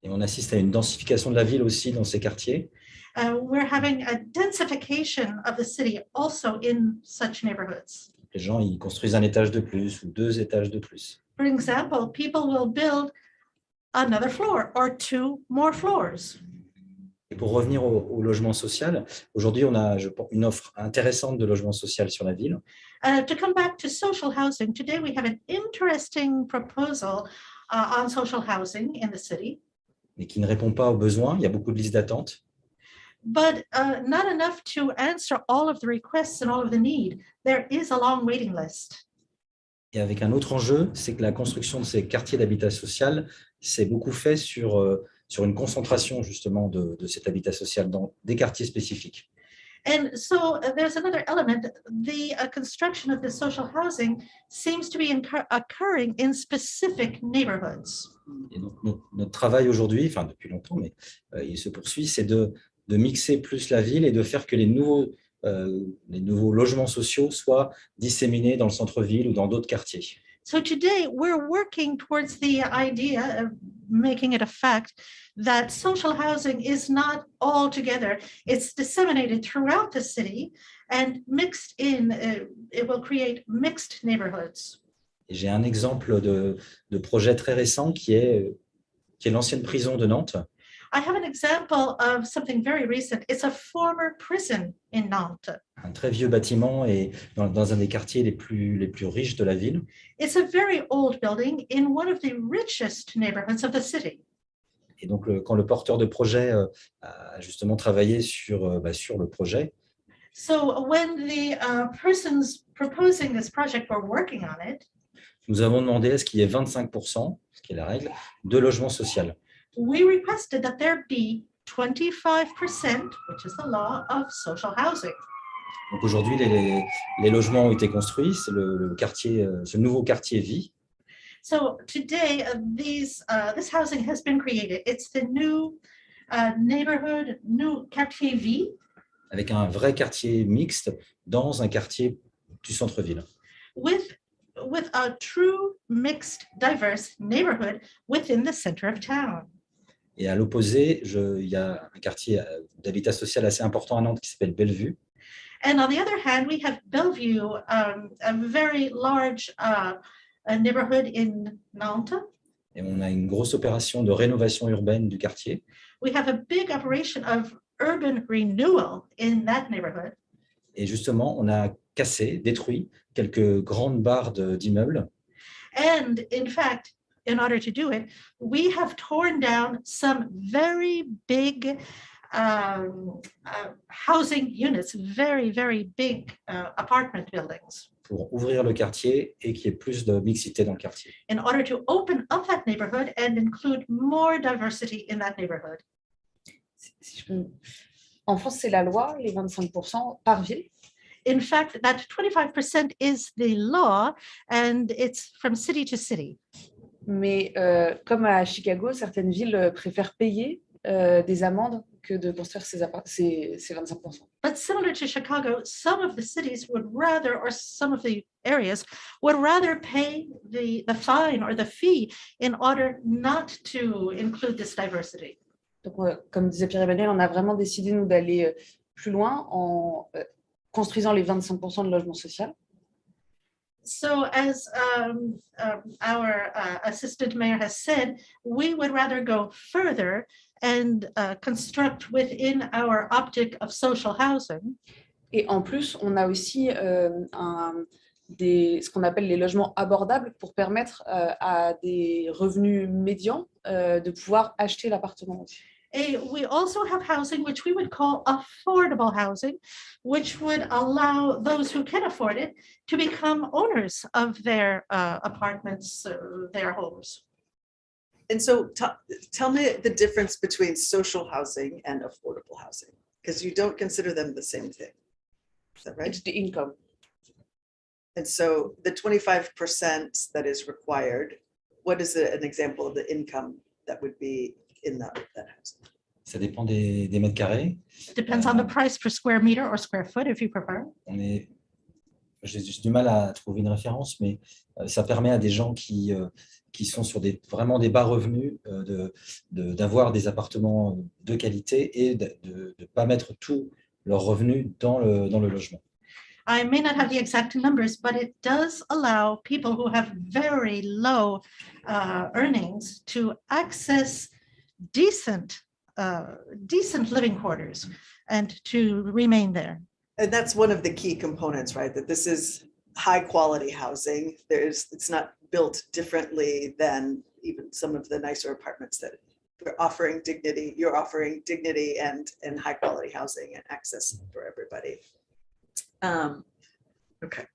Et on assiste à une densification de la ville aussi dans ces quartiers.
We're having a densification of the city also in such neighborhoods.
Les gens, ils construisent un étage de plus ou 2 étages de plus.
For example, people will build another floor or 2 more floors.
Et pour revenir au logement social, aujourd'hui, on a, je pense, une offre intéressante de logement social sur la ville.
To come back to social housing, today we have an interesting proposal on social housing in the city.
Mais qui ne répond pas aux besoins. Il y a beaucoup de listes d'attente.
But not enough to answer all of the requests and all of the need. There is a long waiting list.
Et avec un autre enjeu, c'est que la construction de ces quartiers d'habitat social s'est beaucoup fait sur une concentration justement de cet habitat social dans des quartiers spécifiques.
And so there's another element. The construction of the social housing seems to be occurring in specific neighborhoods.
Et donc, notre travail aujourd'hui, enfin depuis longtemps, mais il se poursuit, c'est de mixer plus la ville et de faire que les nouveaux logements sociaux soient disséminés dans le centre-ville ou dans d'autres quartiers.
So today we're working towards the idea of making it a fact that social housing is not all together. It's disseminated throughout the city and mixed in. It will create mixed neighborhoods.
J'ai un exemple de projet très récent qui est l'ancienne prison de Nantes.
I have an example of something very recent. It's a former prison in Nantes.
Un très vieux bâtiment et dans un des quartiers les plus riches de la ville.
It's a very old building in one of the richest neighborhoods of the city.
Et donc, quand le porteur de projet a justement travaillé sur le projet,
so when the persons proposing this project were working on it,
nous avons demandé à ce qu'il y ait 25%, ce qui est la règle, de logement social.
We requested that there be 25%, which is the law, of social housing.
Donc aujourd'hui, les logements ont été construits, c'est le quartier, ce nouveau quartier vit.
So today, this housing has been created. It's the new neighborhood, new quartier vie.
Avec un vrai quartier mixte dans un quartier du centre-ville.
With a true mixed, diverse neighborhood within the center of town.
Et à l'opposé, il y a un quartier d'habitat social assez important à Nantes qui s'appelle Bellevue.
And on the other hand, we have Bellevue, a very large neighborhood in Nantes.
Et on a une grosse opération de rénovation urbaine du quartier.
We have a big operation of urban renewal in that neighborhood.
Et justement, on a cassé, détruit quelques grandes barres d'immeubles.
And in fact, in order to do it, we have torn down some very big housing units, very, very big apartment buildings.
Pour ouvrir le quartier et qu'il y ait plus de mixité dans le quartier.
In order to open up that neighborhood and include more diversity in that neighborhood.
En France, c'est la loi, les 25% par ville.
In fact, that 25% is the law, and it's from city to city.
Mais comme à Chicago, certaines villes préfèrent payer des amendes que de construire ces 25%.
But similar to Chicago, some of the cities would rather, or some of the areas would rather pay the fine or the fee in order not to include this diversity.
Donc, comme disait Pierre-Emmanuel, on a vraiment décidé, nous, d'aller plus loin en construisant les 25% de logement social.
So as our assistant mayor has said, we would rather go further and construct within our optic of social housing.
Et en plus, on a aussi ce qu'on appelle les logements abordables pour permettre à des revenus médians de pouvoir acheter l'appartement aussi.
And we also have housing which we would call affordable housing, which would allow those who can afford it to become owners of their apartments, their homes.
And so tell me the difference between social housing and affordable housing, because you don't consider them the same thing. Is that right?
It's the income.
And so the 25% that is required, what is an example of the income that would be in that housing?
Ça dépend des mètres carrés.
Depends on the price per square meter or square foot, if you prefer.
J'ai du mal à trouver une référence, mais ça permet à des gens qui sont sur vraiment des bas revenus d'avoir des appartements de qualité et de ne pas mettre tous leurs revenus dans le logement.
I may not have the exact numbers, but it does allow people who have very low earnings to access decent living quarters and to remain there.
And that's one of the key components, right? That this is high quality housing. It's not built differently than even some of the nicer apartments that we're offering dignity. You're offering dignity and high quality housing and access for everybody. Okay.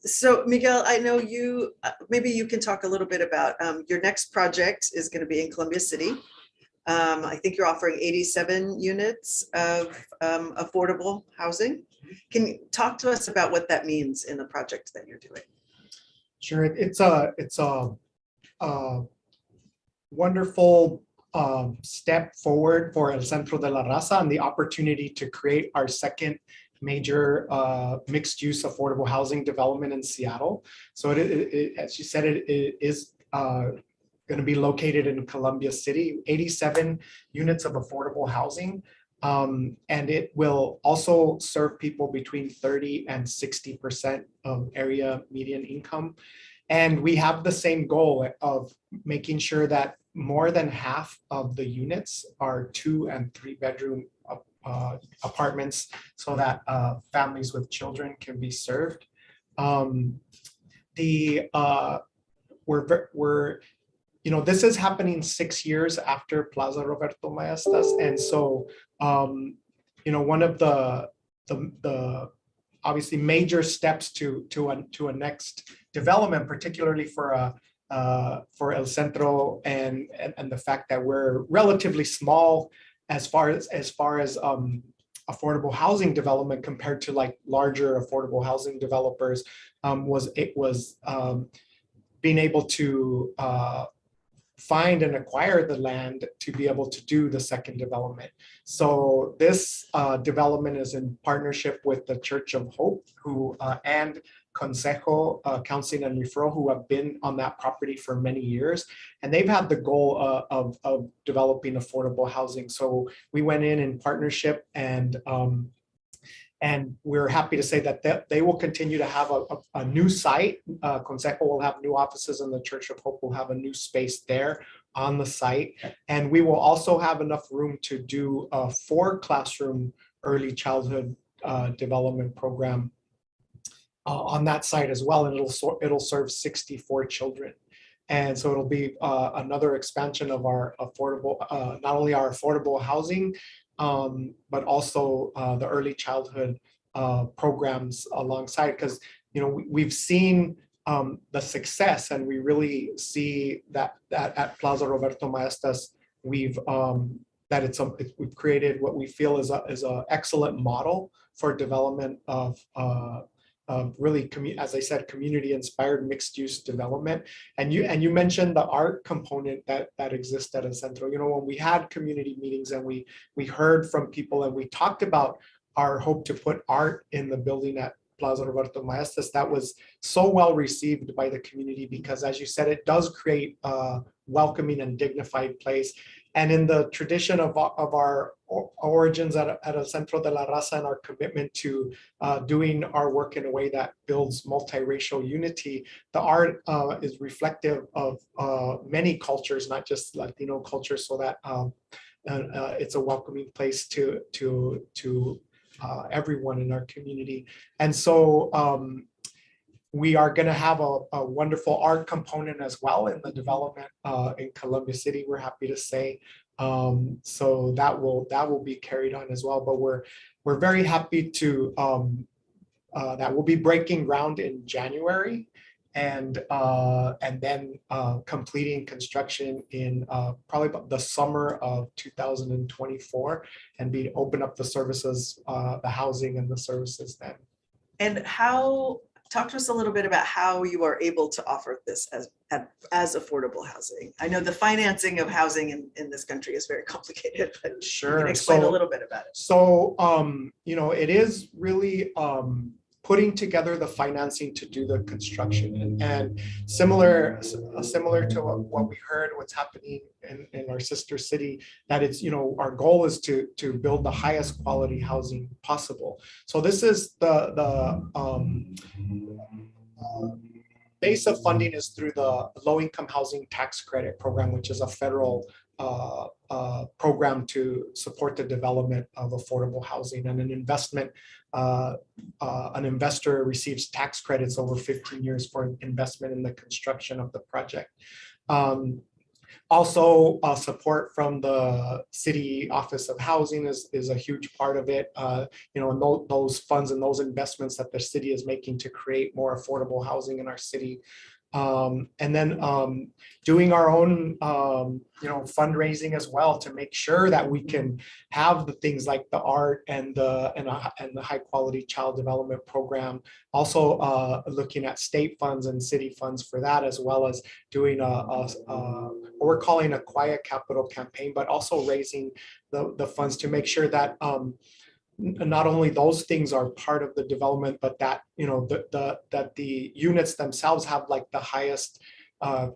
So Miguel, I know you, maybe you can talk a little bit about your next project is going to be in Columbia City. I think you're offering 87 units of affordable housing. Can you talk to us about what that means in the project that you're doing?
Sure, it's a wonderful step forward for El Centro de la Raza and the opportunity to create our second major mixed-use affordable housing development in Seattle. So as you said, it is going to be located in Columbia City, 87 units of affordable housing. And it will also serve people between 30 and 60% of area median income. And we have the same goal of making sure that more than half of the units are 2- and 3-bedroom apartments so that families with children can be served. This is happening 6 years after Plaza Roberto Maestas, and so one of the obviously major steps to a next development, particularly for El Centro and the fact that we're relatively small as far as affordable housing development compared to like larger affordable housing developers was being able to find and acquire the land to be able to do the second development. So this development is in partnership with the Church of Hope, who and Consejo Counseling and Referral, who have been on that property for many years, and they've had the goal of developing affordable housing. So we went in partnership, and we're happy to say that they will continue to have a new site. Consejo will have new offices, and the Church of Hope will have a new space there on the site. And we will also have enough room to do a 4-classroom early childhood development program on that site as well. And it'll serve 64 children. And so it'll be another expansion of our affordable, not only our affordable housing, but also the early childhood programs alongside, because we've seen the success, and we really see that at Plaza Roberto Maestas we've created what we feel is a excellent model for development of really, as I said, community-inspired mixed-use development. And you mentioned the art component that exists at Centro. When we had community meetings and we heard from people and we talked about our hope to put art in the building at Plaza Roberto Maestas, that was so well received by the community, because, as you said, it does create a welcoming and dignified place. And in the tradition of our origins at El Centro de la Raza, and our commitment to doing our work in a way that builds multiracial unity, the art is reflective of many cultures, not just Latino culture, so that it's a welcoming place to everyone in our community. And so we are going to have a wonderful art component as well in the development in Columbia City, we're happy to say. So that will be carried on as well. But we're very happy to that will be breaking ground in January, and then completing construction in probably about the summer of 2024, and open up the services, the housing and the services then.
And talk to us a little bit about how you are able to offer this as affordable housing. I know the financing of housing in this country is very complicated, but
sure,
you can explain a little bit about it.
So, it is really putting together the financing to do the construction, and similar to what we heard, what's happening in our sister city, that it's, our goal is to build the highest quality housing possible. So this is the base of funding is through the low-income housing tax credit program, which is a federal program to support the development of affordable housing. And an investor receives tax credits over 15 years for investment in the construction of the project. Also, support from the City Office of Housing is a huge part of it. And those funds and those investments that the city is making to create more affordable housing in our city. And then doing our own, fundraising as well, to make sure that we can have the things like the art and the high quality child development program. Also looking at state funds and city funds for that, as well as doing what we're calling a quiet capital campaign, but also raising the funds to make sure that not only those things are part of the development, but that that the units themselves have like the highest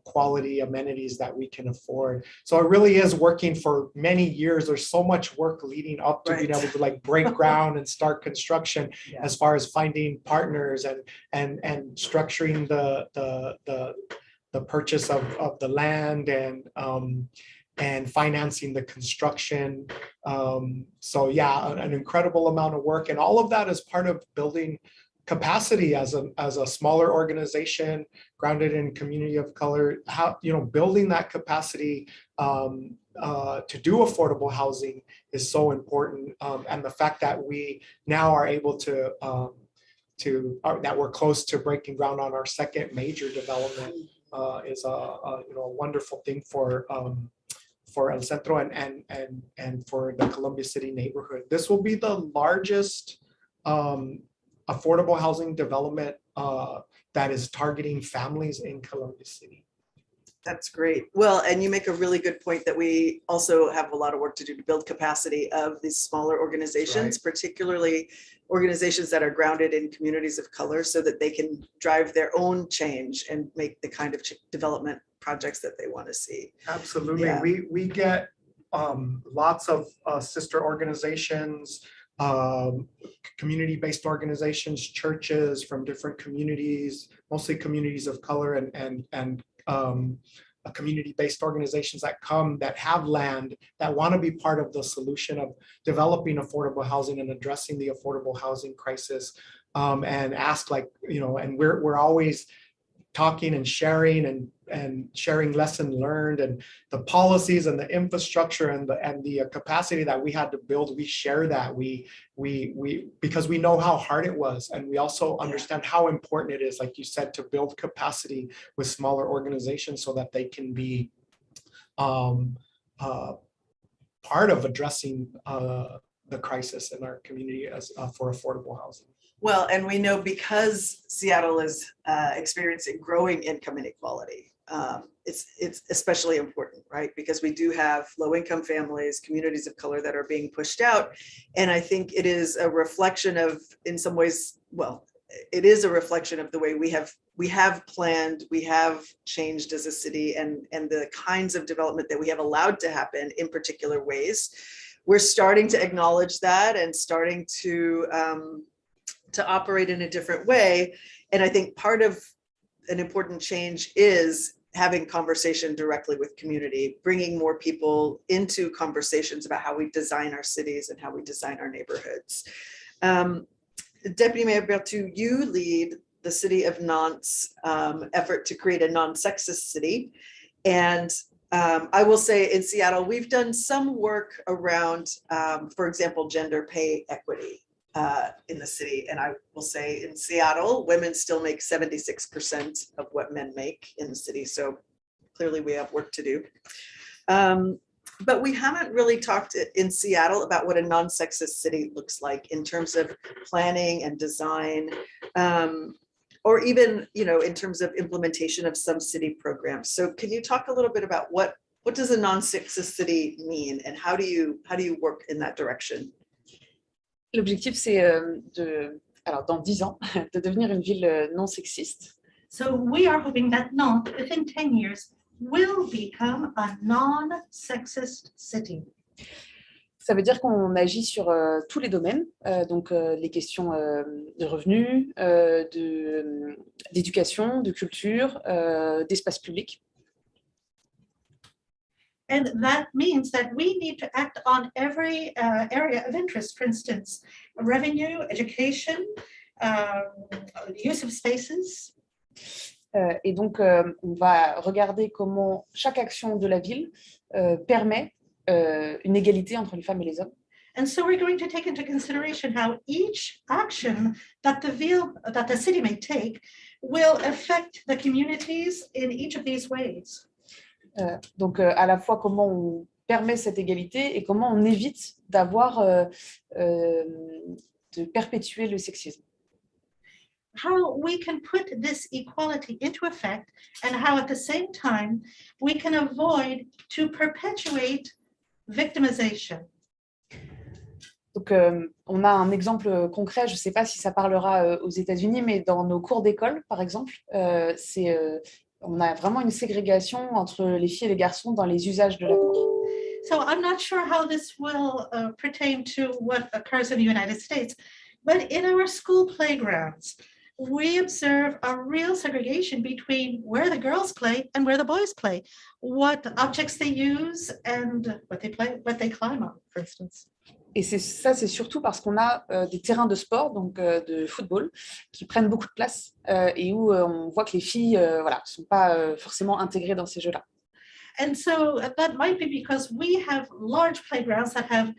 quality amenities that we can afford. So it really is working for many years. There's so much work leading up to being able to like break ground and start construction, as far as finding partners and structuring the purchase of the land and financing the construction. So yeah, an incredible amount of work, and all of that is part of building capacity as a smaller organization grounded in community of color. How, building that capacity to do affordable housing is so important, and the fact that we now are able to that we're close to breaking ground on our second major development is a wonderful thing for El Centro and for the Columbia City neighborhood. This will be the largest affordable housing development that is targeting families in Columbia City.
That's great. Well, and you make a really good point that we also have a lot of work to do to build capacity of these smaller organizations, particularly organizations that are grounded in communities of color, so that they can drive their own change and make the kind of development projects that they want to see.
Absolutely.
Yeah.
We get lots of sister organizations, community-based organizations, churches from different communities, mostly communities of color and community-based organizations that have land, that want to be part of the solution of developing affordable housing and addressing the affordable housing crisis, and ask, like, and we're always talking and sharing lesson learned, and the policies and the infrastructure and the capacity that we had to build. We share that we because we know how hard it was, and we also understand how important it is, like you said, to build capacity with smaller organizations so that they can be part of addressing the crisis in our community as for affordable housing.
Well, and we know because Seattle is experiencing growing income inequality, it's especially important, right? Because we do have low-income families, communities of color that are being pushed out. And I think it is a reflection of, in some ways, well, it is a reflection of the way we have planned, we have changed as a city, and the kinds of development that we have allowed to happen in particular ways. We're starting to acknowledge that and starting to operate in a different way. And I think part of an important change is having conversation directly with community, bringing more people into conversations about how we design our cities and how we design our neighborhoods. Deputy Mayor Bertu, you lead the City of Nantes' effort to create a non-sexist city. And I will say in Seattle, we've done some work around, for example, gender pay equity in the city. And I will say in Seattle, women still make 76% of what men make in the city. So clearly we have work to do. But we haven't really talked in Seattle about what a non-sexist city looks like in terms of planning and design, or even, in terms of implementation of some city programs. So can you talk a little bit about what does a non-sexist city mean, and how do you work in that direction?
L'objectif, c'est alors dans 10 ans, de devenir une ville non sexiste.
So we are hoping that Nantes, within 10 years, will become a non-sexist city.
Ça veut dire qu'on agit sur tous les domaines, donc les questions de revenus, d'éducation, de culture, d'espace public.
And that means that we need to act on every area of interest, for instance, revenue, education, use of spaces.
Et donc, on va regarder comment chaque action de la ville permet une égalité entre les femmes et les hommes.
And so we're going to take into consideration how each action that the city may take will affect the communities in each of these ways.
Donc, à la fois comment on permet cette égalité et comment on évite de perpétuer le sexisme.
How we can put this equality into effect, and how at the same time we can avoid to perpetuate victimization.
Donc, on a un exemple concret, je ne sais pas si ça parlera aux États-Unis, mais dans nos cours d'école, par exemple, on a vraiment une ségrégation entre les filles et les garçons dans les usages de la cour.
So I'm not sure how this will pertain to what occurs in the United States, but in our school playgrounds, we observe a real segregation between where the girls play and where the boys play, what objects they use and what they climb on, for instance.
Et ça, c'est surtout parce qu'on a des terrains de sport, donc de football, qui prennent beaucoup de place et où on voit que les filles ne sont pas forcément intégrées dans ces jeux-là.
And so that might be because we have large playgrounds that have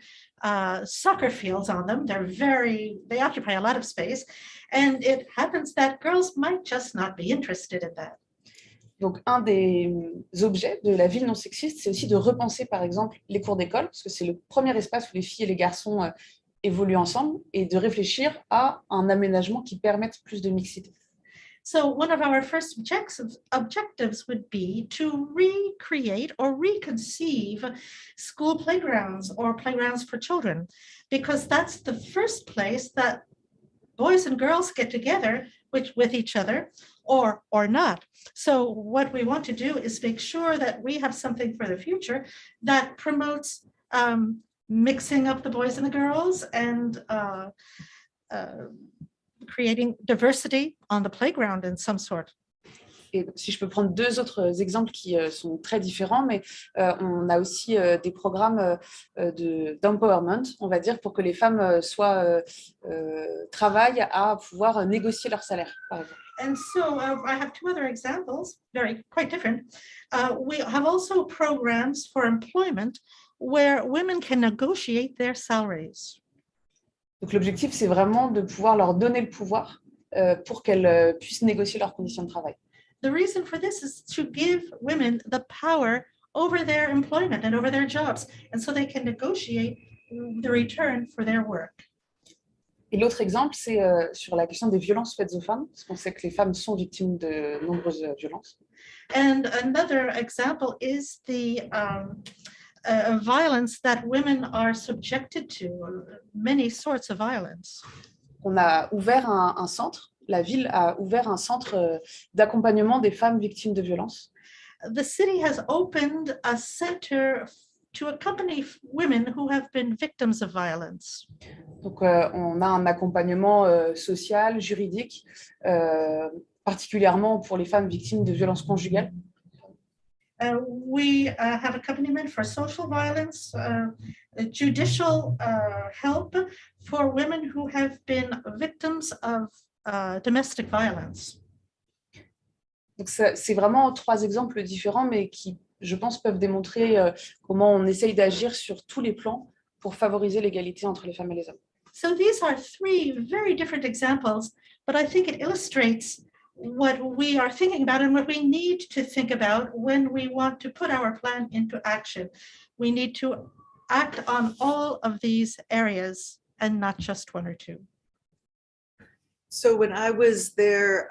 soccer fields on them. They occupy a lot of space. And it happens that girls might just not be interested in that.
Donc, un des objets de la ville non sexiste, c'est aussi de repenser, par exemple, les cours d'école, parce que c'est le premier espace où les filles et les garçons évoluent ensemble, et de réfléchir à un aménagement qui permette plus de mixité.
So one of our first objectives would be to recreate or reconceive school playgrounds or playgrounds for children, because that's the first place that boys and girls get together with each other or not. So what we want to do is make sure that we have something for the future that promotes mixing up the boys and the girls and creating diversity on the playground in some sort.
Et si je peux prendre deux autres exemples qui sont très différents, mais on a aussi des programmes d'empowerment, on va dire, pour que les femmes travaillent à pouvoir négocier leur salaire, par exemple.
And so I have two other examples, quite different. We have also programs for employment where women can negotiate their salaries.
Donc l'objectif, c'est vraiment de pouvoir leur donner le pouvoir pour qu'elles puissent négocier leurs conditions de travail.
The reason for this is to give women the power over their employment and over their jobs, and so they can negotiate the return for their work.
Et l'autre exemple, c'est sur la question des violences faites aux femmes, parce qu'on sait que les femmes sont victimes de nombreuses violences.
And another example is the violence that women are subjected to, many sorts of violence.
On a ouvert un centre, la ville a ouvert un centre d'accompagnement des femmes victimes de violences.
The city has opened a center to accompany women who have been victims of violence.
Donc, on a un accompagnement social, juridique, particulièrement pour les femmes victimes de violences conjugales.
We have accompaniment for social violence, judicial help for women who have been victims of domestic violence.
Donc, c'est vraiment trois exemples différents, mais qui, je pense, peuvent démontrer comment on essaye d'agir sur tous les plans pour favoriser l'égalité entre les femmes et les hommes.
So these are three very different examples, but I think it illustrates what we are thinking about and what we need to think about when we want to put our plan into action. We need to act on all of these areas and not just one or two.
So when I was there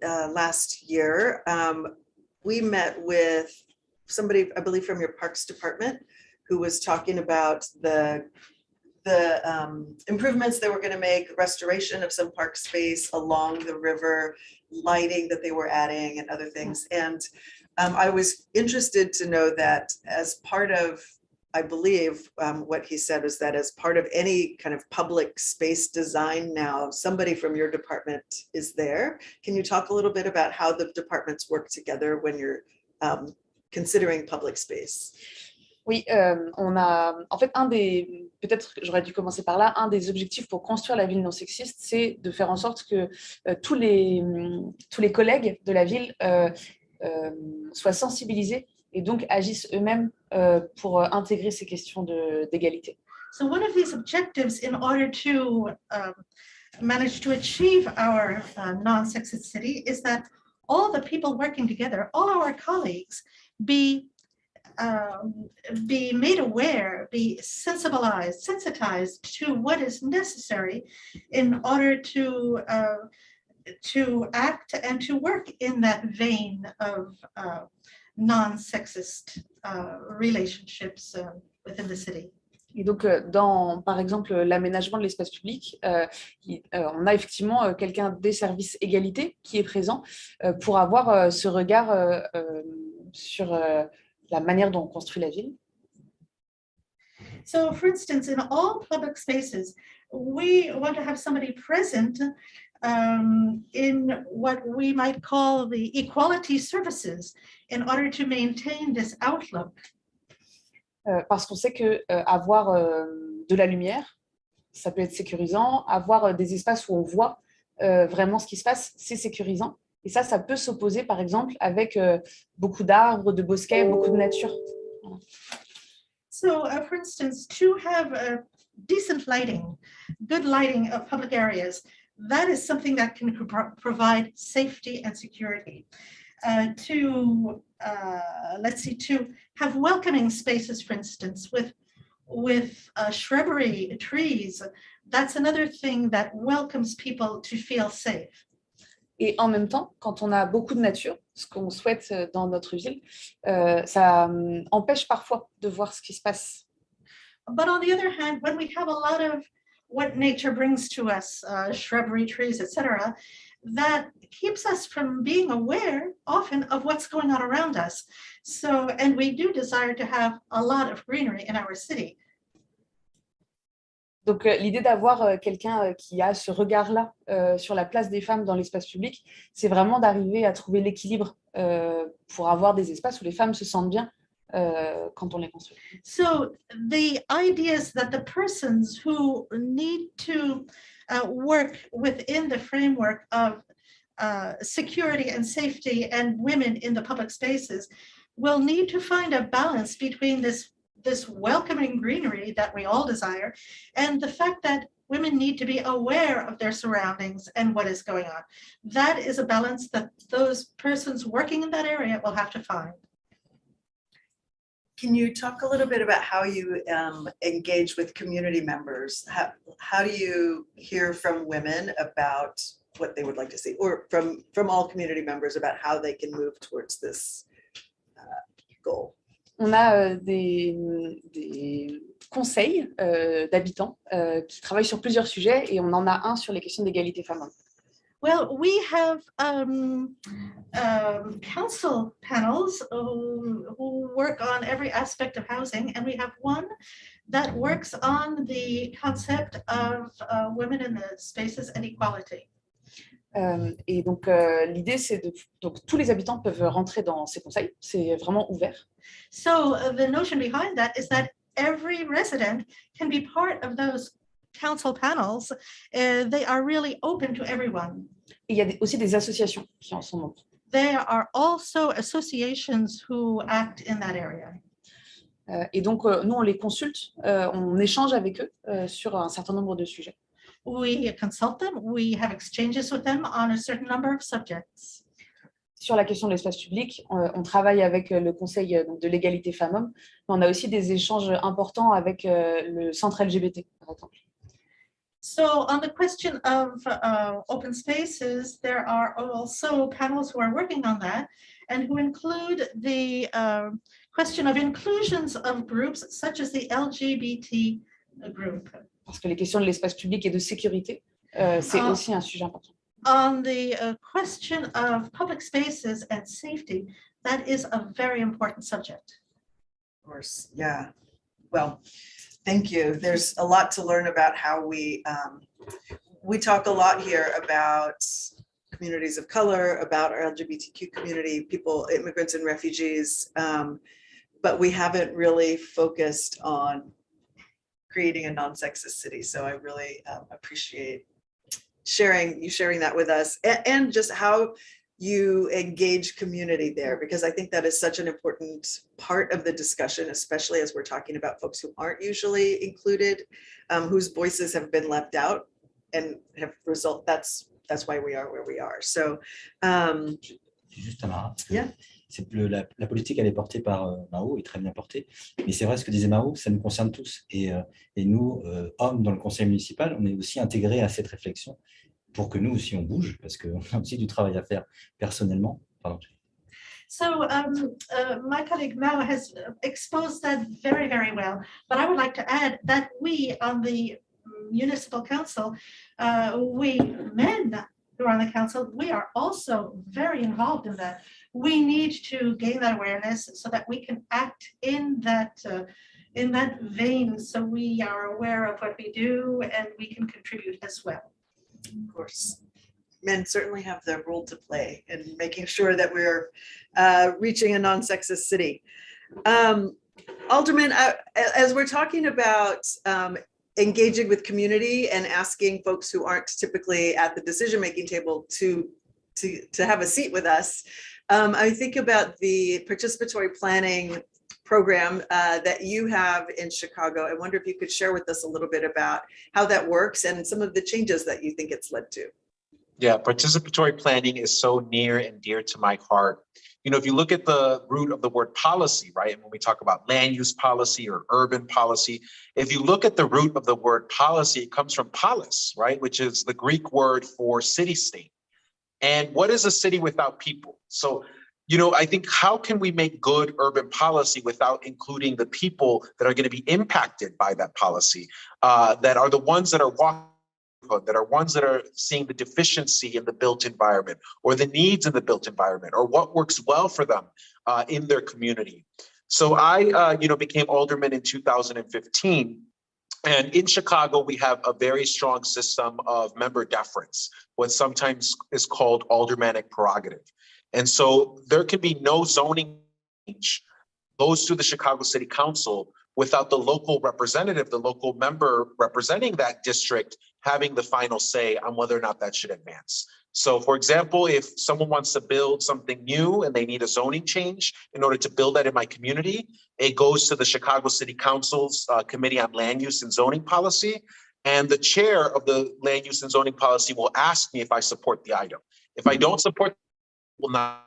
last year, we met with somebody, I believe from your Parks Department, who was talking about the improvements they were going to make, restoration of some park space along the river, lighting that they were adding and other things. And I was interested to know that as part of, I believe what he said was that as part of any kind of public space design now, somebody from your department is there. Can you talk a little bit about how the departments work together when you're considering public space?
Oui, on a, en fait, peut-être j'aurais dû commencer par là, un des objectifs pour construire la ville non sexiste, c'est de faire en sorte que tous les collègues de la ville soient sensibilisés et donc agissent eux-mêmes pour intégrer ces questions d'égalité.
So one of these objectives in order to manage to achieve our non-sexist city is that all the people working together, all our colleagues, be made aware, be sensitized to what is necessary in order to act and to work in that vein of non-sexist relationships within the city.
Et donc, dans, par exemple, l'aménagement de l'espace public, on a effectivement quelqu'un des services égalité qui est présent pour avoir ce regard sur la manière dont on construit la ville.
So, for instance, in all public spaces, we want to have somebody present in what we might call the equality services in order to maintain this outlook.
Parce qu'on sait que avoir de la lumière, ça peut être sécurisant. Avoir des espaces où on voit vraiment ce qui se passe, c'est sécurisant. Et ça peut s'opposer, par exemple, avec beaucoup d'arbres, de bosquets, beaucoup de nature. Voilà.
So, for instance, to have decent lighting, good lighting of public areas, that is something that can provide safety and security. to have welcoming spaces, for instance, with shrubbery, trees. That's another thing that welcomes people to feel safe.
Et en même temps, quand on a beaucoup de nature, ce qu'on souhaite dans notre ville, ça empêche parfois de voir ce qui se passe.
But on the other hand, when we have a lot of what nature brings to us, shrubbery, trees, etc., that keeps us from being aware often of what's going on around us. So, and we do desire to have a lot of greenery in our city.
Donc, l'idée d'avoir quelqu'un qui a ce regard-là sur la place des femmes dans l'espace public, c'est vraiment d'arriver à trouver l'équilibre pour avoir des espaces où les femmes se sentent bien quand on les construit.
So the idea is that the persons who need to work within the framework of security and safety and women in the public spaces will need to find a balance between this welcoming greenery that we all desire and the fact that women need to be aware of their surroundings and what is going on. That is a balance that those persons working in that area will have to find.
Can you talk a little bit about how you engage with community members? How do you hear from women about what they would like to see, or from all community members about how they can move towards this goal?
On a des conseils d'habitants qui travaillent sur plusieurs sujets et on en a un sur les questions d'égalité femmes-hommes.
Well, we have council panels who work on every aspect of housing, and we have one that works on the concept of women in the spaces and equality.
Et donc, l'idée, c'est donc tous les habitants peuvent rentrer dans ces conseils, c'est vraiment ouvert.
So the notion behind that is that every resident can be part of those council panels. They are really open to everyone.
Et il y a aussi des associations qui en sont membres.
There are also associations who act in that area.
Et donc, nous, on les consulte, on échange avec eux sur un certain nombre de sujets.
We consult them, we have exchanges with them on a certain number of subjects.
Sur la question de l'espace public, on travaille avec le Conseil de l'égalité femmes-hommes, mais on a aussi des échanges importants avec le centre LGBT, par exemple.
So on the question of open spaces, there are also panels who are working on that and who include the question of inclusions of groups such as the LGBT group.
Parce que les questions de l'espace public et de sécurité, c'est aussi un sujet important.
On the question of public spaces and safety, that is a very important subject.
Of course, yeah. Well, thank you. There's a lot to learn about how we talk a lot here about communities of color, about our LGBTQ community, people, immigrants and refugees, but we haven't really focused on creating a non-sexist city. So I really appreciate sharing that with us and just how you engage community there, because I think that is such an important part of the discussion, especially as we're talking about folks who aren't usually included, whose voices have been left out and have that's why we are where we are. So
juste Tamara.
Yeah.
La politique, elle est portée par Mahaut, et très bien portée. Mais c'est vrai ce que disait Mahaut, ça nous concerne tous. Et nous, hommes dans le conseil municipal, on est aussi intégrés à cette réflexion pour que nous aussi on bouge, parce qu'on a aussi du travail à faire personnellement. Pardon.
So my colleague Mao has exposed that very, very well. But I would like to add that we on the municipal council, we men who are on the council, we are also very involved in that. We need to gain that awareness so that we can act in that vein, so we are aware of what we do and we can contribute as well.
Of course, men certainly have their role to play in making sure that we're reaching a non-sexist city. Alderman, as we're talking about engaging with community and asking folks who aren't typically at the decision-making table to have a seat with us, I think about the participatory planning program that you have in Chicago. I wonder if you could share with us a little bit about how that works and some of the changes that you think it's led to.
Yeah, participatory planning is so near and dear to my heart. You know, if you look at the root of the word policy, right, and when we talk about land use policy or urban policy, if you look at the root of the word policy, it comes from polis, right, which is the Greek word for city-state. And what is a city without people? So, you know, I think how can we make good urban policy without including the people that are going to be impacted by that policy, that are the ones that are walking, that are ones that are seeing the deficiency in the built environment or the needs in the built environment or what works well for them in their community. So I, became alderman in 2015. And in Chicago, we have a very strong system of member deference, what sometimes is called aldermanic prerogative. And so there can be no zoning change goes to the Chicago City Council without the local representative, the local member representing that district, having the final say on whether or not that should advance. So for example, if someone wants to build something new and they need a zoning change in order to build that in my community, it goes to the Chicago City Council's Committee on Land Use and Zoning Policy. And the chair of the Land Use and Zoning Policy will ask me if I support the item. If I don't support, it will not.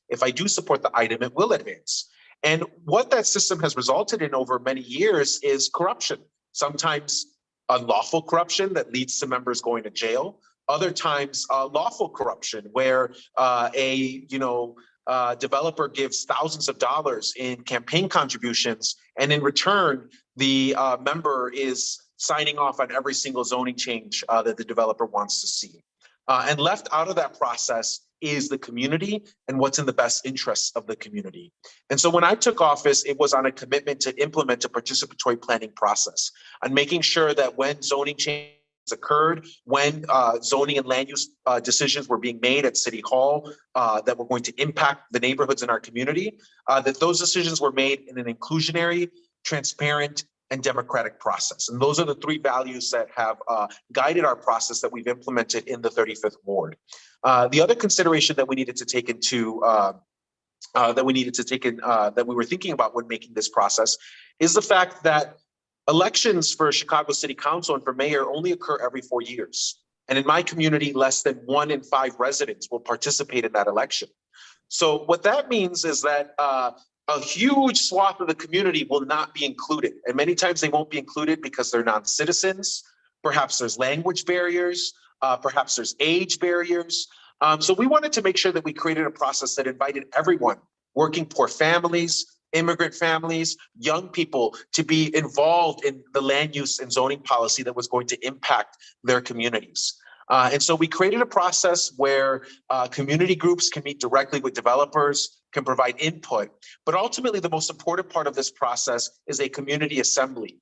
If I do support the item, it will advance. And what that system has resulted in over many years is corruption, sometimes unlawful corruption that leads to members going to jail, other times lawful corruption where a developer gives thousands of dollars in campaign contributions, and in return, the member is signing off on every single zoning change that the developer wants to see. And left out of that process is the community and what's in the best interests of the community. And so when I took office, it was on a commitment to implement a participatory planning process and making sure that when zoning changes occurred, when zoning and land use decisions were being made at City Hall that were going to impact the neighborhoods in our community, that those decisions were made in an inclusionary, transparent, and democratic process. And those are the three values that have guided our process that we've implemented in the 35th Ward. The other consideration that we needed to take into that we were thinking about when making this process is the fact that elections for Chicago City Council and for mayor only occur every 4 years. And in my community, less than 1 in 5 residents will participate in that election. So what that means is that a huge swath of the community will not be included. And many times they won't be included because they're non-citizens. Perhaps there's language barriers. Perhaps there's age barriers. So we wanted to make sure that we created a process that invited everyone, working poor families, immigrant families, young people, to be involved in the land use and zoning policy that was going to impact their communities. And so we created a process where community groups can meet directly with developers, can provide input. But ultimately, the most important part of this process is a community assembly.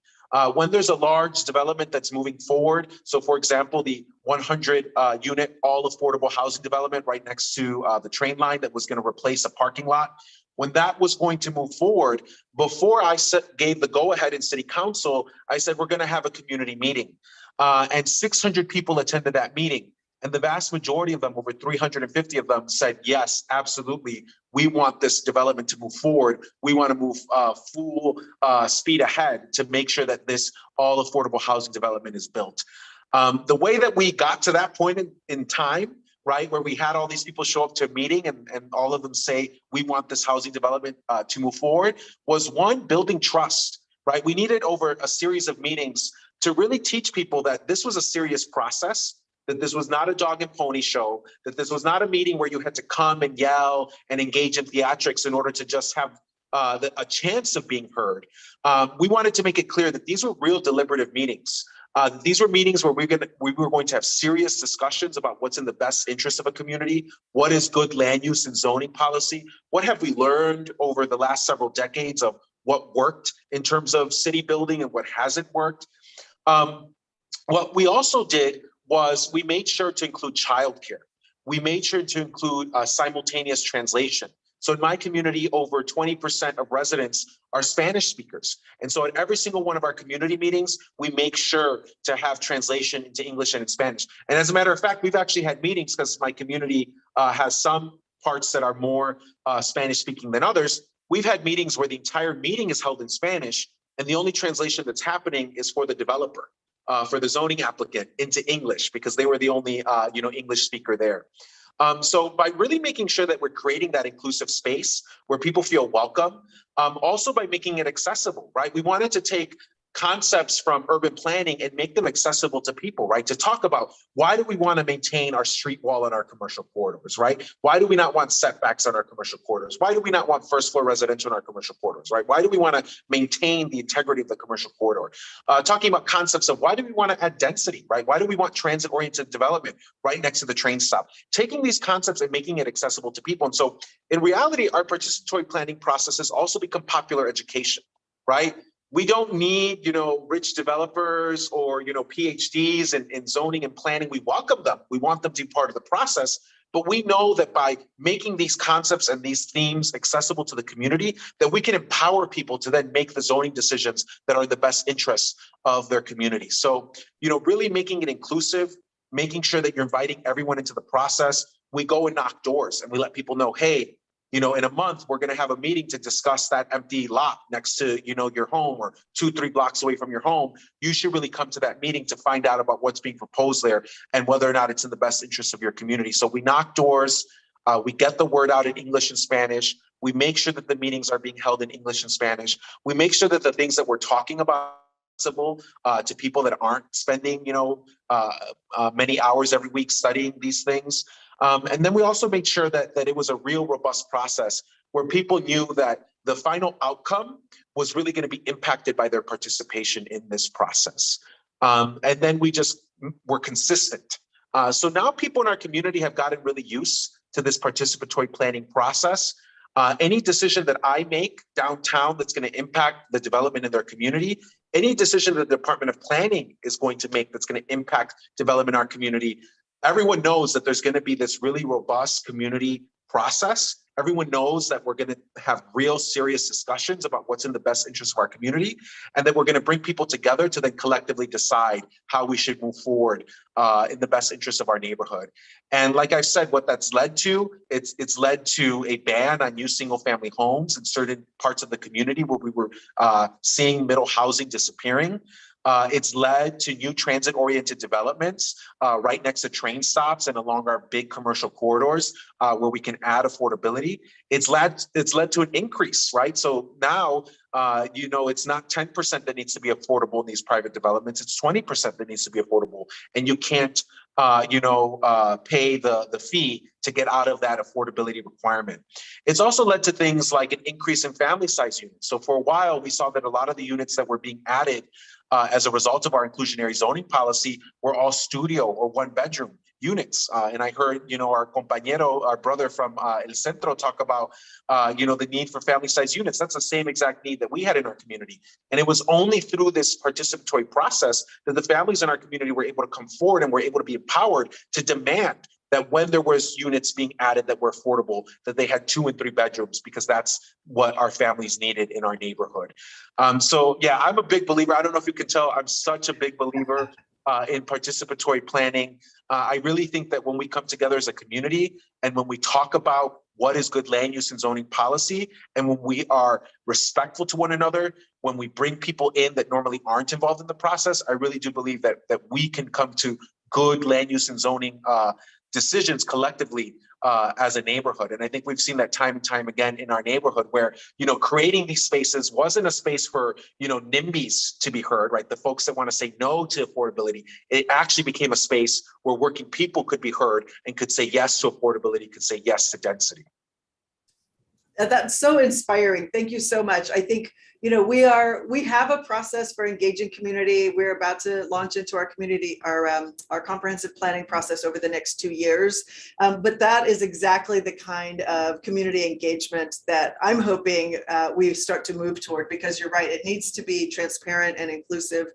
When there's a large development that's moving forward, so for example, the 100 unit all affordable housing development right next to the train line that was going to replace a parking lot, when that was going to move forward, before I gave the go ahead in City Council, I said, we're going to have a community meeting. And 600 people attended that meeting. And the vast majority of them, over 350 of them, said, yes, absolutely. We want this development to move forward. We want to move full speed ahead to make sure that this all affordable housing development is built. The way that we got to that point in time, right, where we had all these people show up to a meeting and all of them say, we want this housing development to move forward, was one, building trust, right? We needed over a series of meetings to really teach people that this was a serious process, that this was not a dog and pony show, that this was not a meeting where you had to come and yell and engage in theatrics in order to just have a chance of being heard. We wanted to make it clear that these were real deliberative meetings. These were meetings where we were going to have serious discussions about what's in the best interest of a community, what is good land use and zoning policy, what have we learned over the last several decades of what worked in terms of city building and what hasn't worked. What we also did was we made sure to include childcare. We made sure to include simultaneous translation. So in my community, over 20% of residents are Spanish speakers. And so at every single one of our community meetings, we make sure to have translation into English and in Spanish. And as a matter of fact, we've actually had meetings because my community has some parts that are more Spanish speaking than others. We've had meetings where the entire meeting is held in Spanish and the only translation that's happening is for the developer. for the zoning applicant into English because they were the only, English speaker there. So by really making sure that we're creating that inclusive space where people feel welcome, also by making it accessible, right? We wanted to take concepts from urban planning and make them accessible to people, right? To talk about why do we want to maintain our street wall in our commercial corridors, right? Why do we not want setbacks on our commercial corridors? Why do we not want first floor residential in our commercial corridors, right? Why do we want to maintain the integrity of the commercial corridor? Talking about concepts of why do we want to add density, right? Why do we want transit-oriented development right next to the train stop? Taking these concepts and making it accessible to people. And so in reality, our participatory planning processes also become popular education, right? We don't need, rich developers or, PhDs in zoning and planning. We welcome them. We want them to be part of the process. But we know that by making these concepts and these themes accessible to the community, that we can empower people to then make the zoning decisions that are in the best interests of their community. So, really making it inclusive, making sure that you're inviting everyone into the process. We go and knock doors and we let people know, hey, in a month, we're going to have a meeting to discuss that empty lot next to, your home or 2-3 blocks away from your home. You should really come to that meeting to find out about what's being proposed there and whether or not it's in the best interest of your community. So we knock doors, we get the word out in English and Spanish. We make sure that the meetings are being held in English and Spanish. We make sure that the things that we're talking about to people that aren't spending, many hours every week studying these things. And then we also made sure that it was a real robust process where people knew that the final outcome was really going to be impacted by their participation in this process. And then we just were consistent. So now people in our community have gotten really used to this participatory planning process. Any decision that I make downtown that's going to impact the development in their community, any decision that the Department of Planning is going to make that's going to impact development in our community, everyone knows that there's going to be this really robust community process. Everyone knows that we're going to have real serious discussions about what's in the best interest of our community, and that we're going to bring people together to then collectively decide how we should move forward in the best interest of our neighborhood. And like I've said, what that's led to, it's led to a ban on new single-family homes in certain parts of the community where we were seeing middle housing disappearing. It's led to new transit-oriented developments right next to train stops and along our big commercial corridors where we can add affordability. It's led to an increase, right? So now, it's not 10% that needs to be affordable in these private developments. It's 20% that needs to be affordable, and you can't, pay the fee to get out of that affordability requirement. It's also led to things like an increase in family size units. So for a while, we saw that a lot of the units that were being added as a result of our inclusionary zoning policy were all studio or 1-bedroom units. And I heard, our compañero, our brother from El Centro talk about, the need for family size units. That's the same exact need that we had in our community. And it was only through this participatory process that the families in our community were able to come forward and were able to be empowered to demand that when there was units being added that were affordable, that they had 2 and 3 bedrooms, because that's what our families needed in our neighborhood. So yeah, I'm a big believer. I don't know if you can tell, I'm such a big believer in participatory planning. I really think that when we come together as a community and when we talk about what is good land use and zoning policy, and when we are respectful to one another, when we bring people in that normally aren't involved in the process, I really do believe that we can come to good land use and zoning decisions collectively as a neighborhood. And I think we've seen that time and time again in our neighborhood where, creating these spaces wasn't a space for, NIMBYs to be heard, right? The folks that want to say no to affordability. It actually became a space where working people could be heard and could say yes to affordability, could say yes to density.
That's so inspiring. Thank you so much. I think, we have a process for engaging community. We're about to launch into our community, our comprehensive planning process over the next 2 years. But that is exactly the kind of community engagement that I'm hoping we start to move toward, because you're right, it needs to be transparent and inclusive.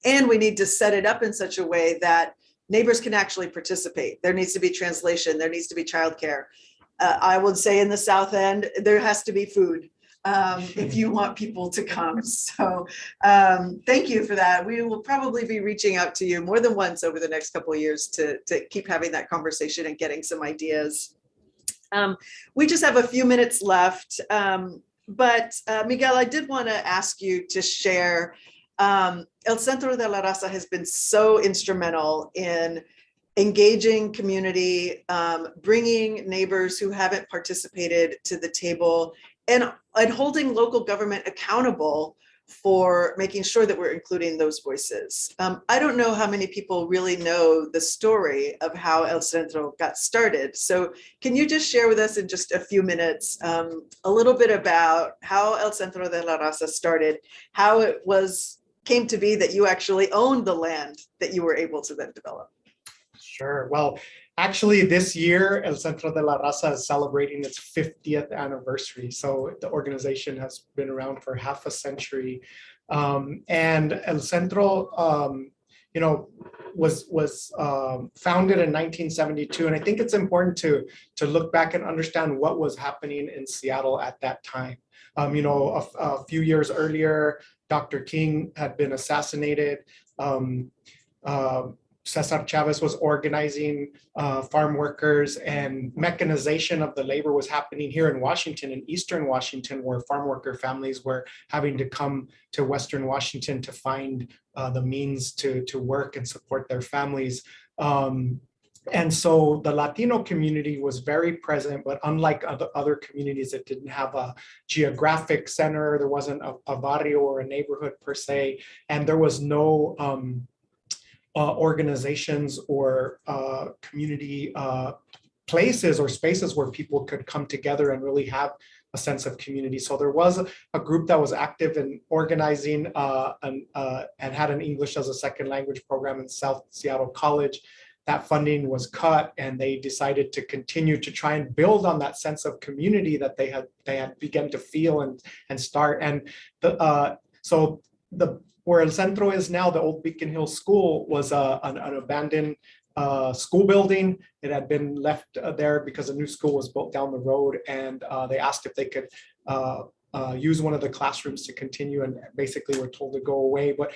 And we need to set it up in such a way that neighbors can actually participate. There needs to be translation. There needs to be childcare. I would say in the South End, there has to be food if you want people to come. So thank you for that. We will probably be reaching out to you more than once over the next couple of years to keep having that conversation and getting some ideas. We just have a few minutes left, but Miguel, I did want to ask you to share El Centro de la Raza has been so instrumental in engaging community, bringing neighbors who haven't participated to the table, and holding local government accountable for making sure that we're including those voices. I don't know how many people really know the story of how El Centro got started. So can you just share with us in just a few minutes a little bit about how El Centro de la Raza started, how it came to be that you actually owned the land that you were able to then develop?
Sure. Well, actually, this year, El Centro de la Raza is celebrating its 50th anniversary. So the organization has been around for half a century. And El Centro, was founded in 1972. And I think it's important to look back and understand what was happening in Seattle at that time. A few years earlier, Dr. King had been assassinated. Cesar Chavez was organizing farm workers, and mechanization of the labor was happening here in Washington, in Eastern Washington, where farm worker families were having to come to Western Washington to find the means to work and support their families. And so the Latino community was very present, but unlike other communities, it didn't have a geographic center. There wasn't a barrio or a neighborhood per se, and there was no organizations or community places or spaces where people could come together and really have a sense of community. So there was a group that was active in organizing and had an English as a second language program in South Seattle College. That funding was cut, and they decided to continue to try and build on that sense of community that they had begun to feel and start. And where El Centro is now, the old Beacon Hill School, was an abandoned school building. It had been left there because a new school was built down the road, and they asked if they could use one of the classrooms to continue, and basically were told to go away. But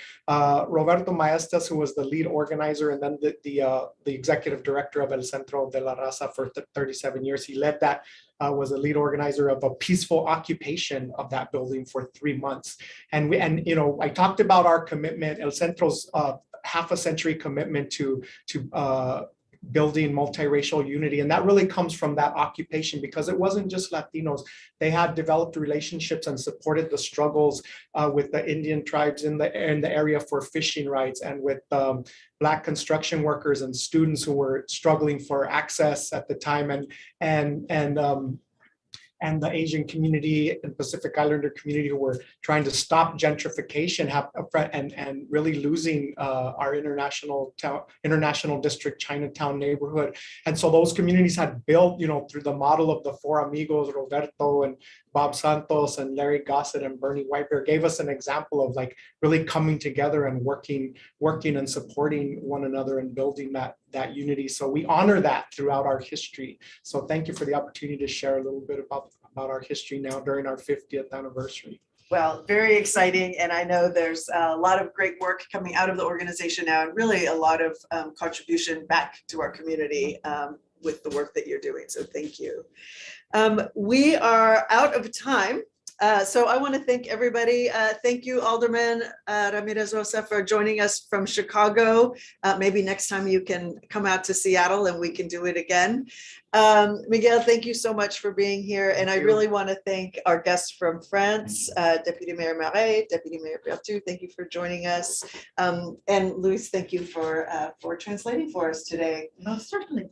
Roberto Maestas, who was the lead organizer and then the executive director of El Centro de la Raza for 37 years, he led that, was a lead organizer of a peaceful occupation of that building for 3 months. And I talked about our commitment, El Centro's half a century commitment to building multiracial unity. And that really comes from that occupation, because it wasn't just Latinos. They had developed relationships and supported the struggles with the Indian tribes in the area for fishing rights, and with Black construction workers and students who were struggling for access at the time, and the Asian community and Pacific Islander community who were trying to stop gentrification and really losing our international district Chinatown neighborhood. And so those communities had built, through the model of the Four Amigos, Roberto and Bob Santos and Larry Gossett and Bernie Whitebear gave us an example of like really coming together and working and supporting one another and building that unity. So we honor that throughout our history. So thank you for the opportunity to share a little bit about our history now during our 50th anniversary.
Well, very exciting. And I know there's a lot of great work coming out of the organization now, and really a lot of contribution back to our community with the work that you're doing. So thank you. We are out of time. So I want to thank everybody. Thank you, Alderman Ramirez-Rosa, for joining us from Chicago. Maybe next time you can come out to Seattle and we can do it again. Miguel, thank you so much for being here. And I really want to thank our guests from France, Deputy Mayor Marais, Deputy Mayor Bertu, thank you for joining us. And Luis, thank you for translating for us today.
Most certainly.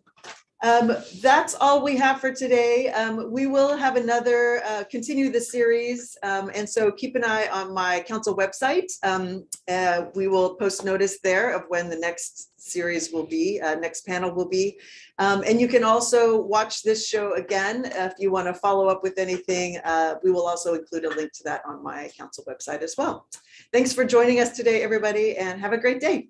That's all we have for today. We will have another, continue the series. And so keep an eye on my council website. We will post notice there of when the next series will be, next panel will be. And you can also watch this show again. If you want to follow up with anything, we will also include a link to that on my council website as well. Thanks for joining us today, everybody, and have a great day.